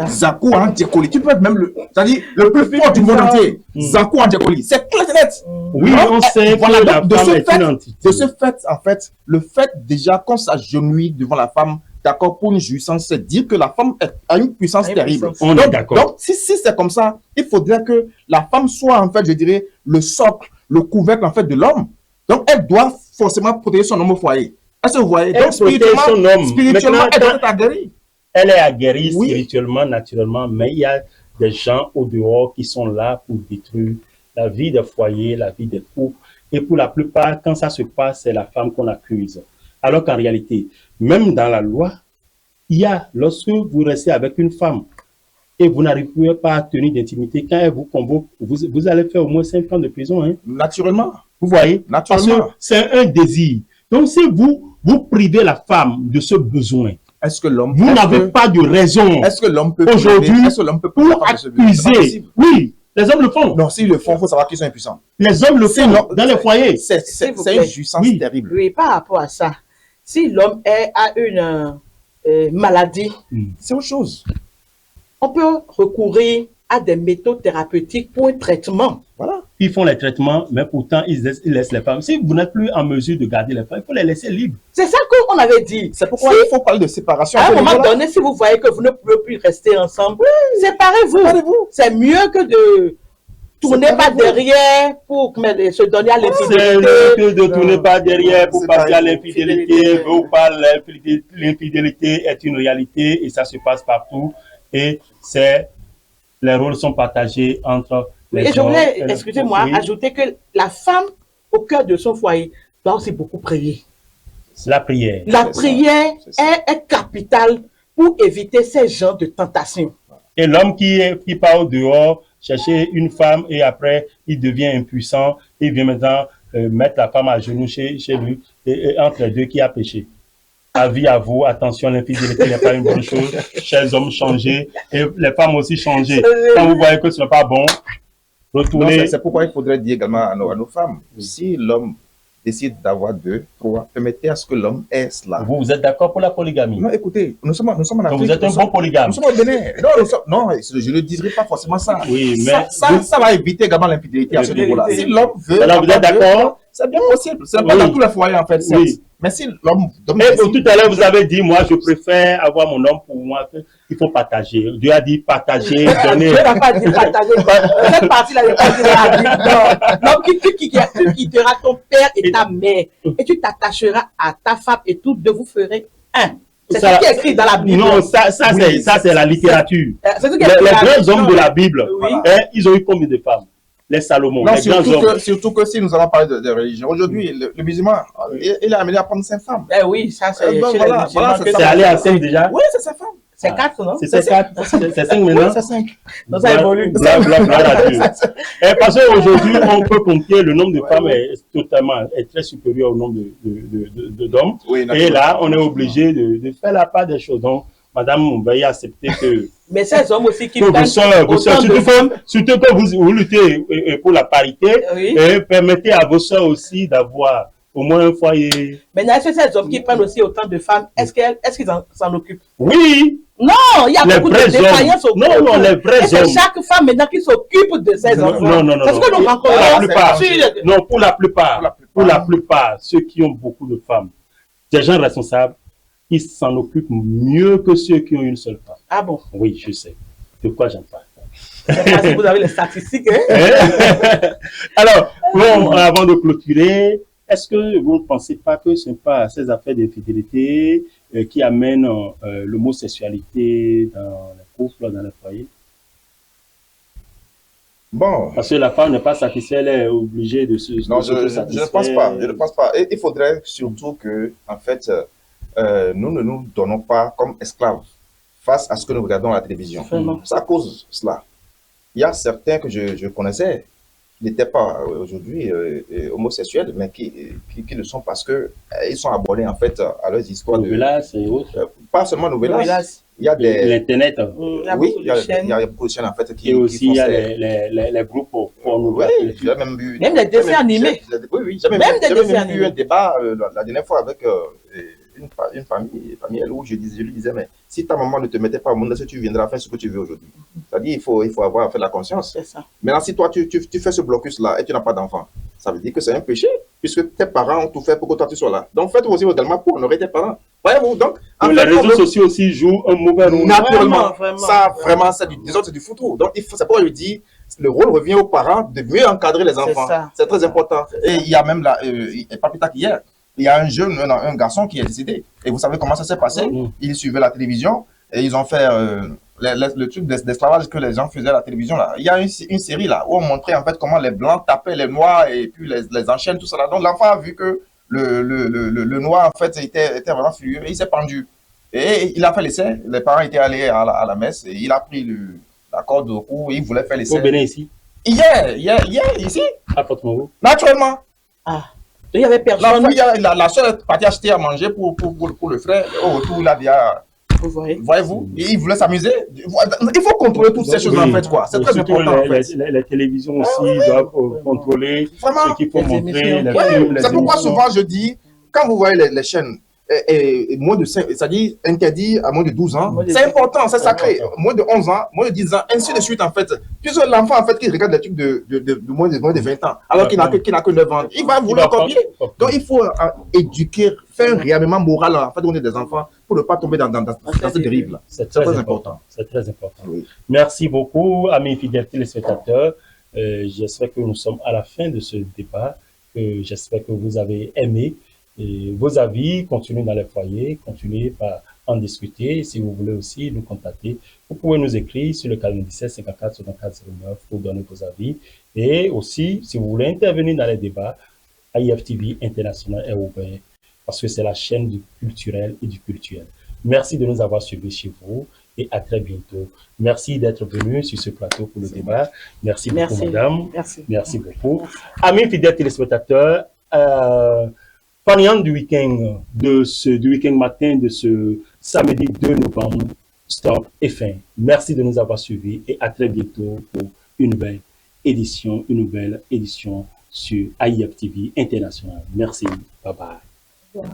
Speaker 9: Zakou à Djekoli. Tu peux être même c'est-à-dire le plus fort du monde entier. Zakou à Djekoli. C'est clair et net.
Speaker 1: Oui, on sait que la femme est une entité.
Speaker 9: De ce fait, en fait, le fait déjà qu'on s'agenouille devant la femme, d'accord, pour une jouissance, c'est dire que la femme a une puissance terrible.
Speaker 1: On est d'accord.
Speaker 9: Donc, si c'est comme ça, il faudrait que la femme soit, en fait, je dirais, le socle, le couvercle, en fait, de l'homme. Donc, elle doit forcément protéger son homme au foyer. Est-ce que vous voyez? Donc, spirituellement, elle doit être aguerrie.
Speaker 1: Elle est aguerrie spirituellement, naturellement, mais il y a des gens au dehors qui sont là pour détruire la vie des foyers, la vie des couples. Et pour la plupart, quand ça se passe, c'est la femme qu'on accuse. Alors qu'en réalité, même dans la loi, il y a, lorsque vous restez avec une femme et vous n'arrivez pas à tenir d'intimité, quand elle vous convoque, vous allez faire au moins 5 ans de prison. Hein?
Speaker 9: Naturellement.
Speaker 1: Vous voyez? Naturellement. Parce que c'est un désir. Donc, si vous privez la femme de ce besoin,
Speaker 9: est-ce que l'homme
Speaker 1: vous n'avez pas de raison
Speaker 9: est-ce que l'homme peut
Speaker 1: aujourd'hui pour accuser. Oui, les hommes le font.
Speaker 9: Non, s'ils le font, il faut savoir qu'ils sont impuissants.
Speaker 1: Les hommes le font dans les foyers.
Speaker 9: C'est une jouissance terrible.
Speaker 7: Oui, par rapport à ça, si l'homme a une maladie,
Speaker 9: c'est autre chose.
Speaker 7: On peut recourir à des méthodes thérapeutiques pour un traitement.
Speaker 9: Voilà.
Speaker 1: Ils font les traitements, mais pourtant, ils laissent les femmes. Si vous n'êtes plus en mesure de garder les femmes, il faut les laisser libres.
Speaker 7: C'est ça qu'on avait dit.
Speaker 9: C'est pourquoi il faut parler de séparation.
Speaker 7: À un moment donné, si vous voyez que vous ne pouvez plus rester ensemble, séparez-vous. C'est mieux que de tourner pas derrière pour se donner à l'infidélité.
Speaker 1: C'est mieux que de tourner pas derrière pour passer à l'infidélité. Ou pas, l'infidélité est une réalité et ça se passe partout. Et les rôles sont partagés entre les hommes.
Speaker 7: Et je voulais, excusez-moi, ajouter que la femme, au cœur de son foyer, doit aussi beaucoup prier.
Speaker 1: La prière.
Speaker 7: La prière est capitale pour éviter ces genres de tentations.
Speaker 1: Et l'homme qui part au dehors, chercher une femme et après, il devient impuissant. Il vient maintenant mettre la femme à genoux chez lui et entre les deux qui a péché. Avis à vous, attention, l'infidélité n'est pas une bonne chose. Chers hommes, changez. Et les femmes aussi, changez. Quand vous voyez que ce n'est pas bon, retournez.
Speaker 9: C'est pourquoi il faudrait dire également à nos femmes, si l'homme décide d'avoir 2, 3, permettez à ce que l'homme ait cela.
Speaker 1: Vous êtes d'accord pour la polygamie?
Speaker 9: Non, écoutez, nous sommes en Afrique.
Speaker 1: Donc vous êtes un bon polygame.
Speaker 9: Nous sommes au Bénin. Non, je ne dirai pas forcément ça.
Speaker 1: Oui, mais
Speaker 9: ça va éviter également l'infidélité à ce niveau-là. Si l'homme veut...
Speaker 1: Alors vous êtes d'accord?
Speaker 9: C'est bien possible. C'est pas dans tous les foyers, en fait. Oui. Mais si l'homme...
Speaker 1: Et tout à l'heure, vous avez dit, moi, je préfère avoir mon homme pour moi. Il faut partager. Dieu a dit partager, donner.
Speaker 7: Dieu n'a pas dit partager. Cette partie-là, il n'a pas dit la Bible. Non, tu quitteras ton père et ta mère. Et tu t'attacheras à ta femme et tous deux vous ferez un. C'est ce qui est écrit dans la Bible.
Speaker 1: Non, ça c'est la littérature. Les grands hommes de la Bible, ils ont eu combien de femmes? les Salomon,
Speaker 9: Non,
Speaker 1: les grands hommes.
Speaker 9: surtout que si nous allons parler de religion, aujourd'hui, le musulman, il est amené à prendre 5 femmes.
Speaker 7: Eh oui, ça c'est...
Speaker 1: C'est allé à 5 déjà.
Speaker 9: Oui, c'est 5 femmes.
Speaker 7: C'est 4, non?
Speaker 1: C'est 4, c'est 5 maintenant.
Speaker 9: C'est 5.
Speaker 7: Donc ça évolue.
Speaker 1: Parce qu'aujourd'hui, on peut compter le nombre de femmes est très supérieur au nombre d'hommes.
Speaker 9: Oui,
Speaker 1: et là, on est obligé de faire la part des choses. Donc, Madame, on va y accepter que...
Speaker 7: Mais ces hommes aussi qui
Speaker 1: prennent surtout que vous luttez pour la parité, et permettez à vos soeurs aussi d'avoir au moins un foyer.
Speaker 7: Maintenant, est-ce que ces hommes qui prennent aussi autant de femmes, est-ce qu'ils s'en occupent?
Speaker 1: Oui.
Speaker 7: Non, il y a beaucoup de défaillances au
Speaker 1: Non, les vrais hommes.
Speaker 7: C'est chaque femme maintenant qui s'occupe de ses enfants.
Speaker 1: Non.
Speaker 7: C'est ce que nous rencontrons.
Speaker 1: Pour la plupart, ceux qui ont beaucoup de femmes, des gens responsables, ils s'en occupent mieux que ceux qui ont une seule femme.
Speaker 7: Ah bon?
Speaker 1: Oui, je sais. De quoi j'en parle?
Speaker 7: C'est parce que vous avez les statistiques.
Speaker 1: Alors, bon, avant de clôturer, est-ce que vous ne pensez pas que ce n'est pas ces affaires d'infidélité qui amènent l'homosexualité dans les couples, dans les foyers?
Speaker 9: Bon.
Speaker 1: Parce que la femme n'est pas satisfaite, elle est obligée de se
Speaker 9: Non, je ne pense pas. Je ne pense pas. Et il faudrait surtout que, en fait, nous ne nous donnons pas comme esclaves face à ce que nous regardons à la télévision. Ça cause cela. Il y a certains que je connaissais qui n'étaient pas aujourd'hui homosexuels, mais qui le sont parce qu'ils sont abonnés en fait à leurs histoires
Speaker 1: Novelas et autres.
Speaker 9: Pas seulement Novelas. Il y a
Speaker 1: l'Internet.
Speaker 9: Oui, il y a beaucoup de chaînes en fait qui
Speaker 1: et aussi il y a les groupes pornographiques.
Speaker 9: Oui, j'ai même vu...
Speaker 7: Même les dessins animés.
Speaker 9: Oui, j'ai même vu un débat la dernière fois avec... une famille où je lui disais, mais si ta maman ne te mettait pas au monde, est-ce que tu viendras faire ce que tu veux aujourd'hui? C'est-à-dire, il faut avoir fait la conscience.
Speaker 7: Ça.
Speaker 9: Maintenant, si toi, tu fais ce blocus-là et tu n'as pas d'enfant, ça veut dire que c'est un péché, puisque tes parents ont tout fait pour que toi, tu sois là. Donc, faites aussi également pour honorer tes parents. Voyez-vous, donc...
Speaker 1: les réseaux sociaux aussi jouent un mauvais rôle.
Speaker 9: Naturellement, vraiment, c'est du foutu. Donc, c'est pourquoi je dis, le rôle revient aux parents de mieux encadrer les enfants. C'est très important. Et il y a même, pas plus tard qu'hier, il y a un garçon qui est décédé. Et vous savez comment ça s'est passé? Il suivait la télévision et ils ont fait le truc d'esclavage que les gens faisaient à la télévision. Là. Il y a une série là où on montrait en fait comment les blancs tapaient les noirs et puis les enchaînent, tout ça là. Donc l'enfant a vu que le noir en fait était vraiment furieux et il s'est pendu. Et il a fait l'essai. Les parents étaient allés à la messe et il a pris la corde au cou et il voulait faire l'essai.
Speaker 1: Vous venez ici?
Speaker 9: Hier, ici.
Speaker 1: À Porte-Mauveau?
Speaker 9: Naturellement.
Speaker 7: Ah. Il y avait personne.
Speaker 9: La soeur est partie acheter à manger pour le frère. Au retour, il a déjà... Voyez-vous, il voulait s'amuser. Il faut contrôler toutes ces choses en fait, quoi. C'est très important.
Speaker 1: Les télévisions aussi doivent contrôler ce qu'il faut montrer.
Speaker 9: C'est pourquoi souvent je dis, quand vous voyez les chaînes, moins de 5, c'est-à-dire interdit à moins de 12 ans, c'est important, c'est sacré. Moins de 11 ans, moins de 10 ans, ainsi de suite en fait. Puisque l'enfant en fait qui regarde les trucs de moins de 20 ans, alors qu'il n'a que 9 ans, il va vouloir copier. Donc il faut éduquer, faire un réarmement moral en fait on est des enfants pour ne pas tomber dans cette dérive-là.
Speaker 1: C'est très important. C'est très important. Oui. Merci beaucoup, amis fidèles téléspectateurs. J'espère que nous sommes à la fin de ce débat. J'espère que vous avez aimé. Et vos avis, continuez dans les foyers, continuez par en discuter. Si vous voulez aussi nous contacter, vous pouvez nous écrire sur le 97 54 64 09 pour donner vos avis. Et aussi, si vous voulez intervenir dans les débats, IFTV International est ouvert parce que c'est la chaîne du culturel et du cultuel. Merci de nous avoir suivis chez vous et à très bientôt. Merci d'être venu sur ce plateau pour le débat. Merci beaucoup, madame. Merci beaucoup. Amis fidèles téléspectateurs, pendant du week-end matin de ce samedi 2 novembre, stop et fin. Merci de nous avoir suivis et à très bientôt pour une nouvelle édition sur IFTV International. Merci. Bye bye.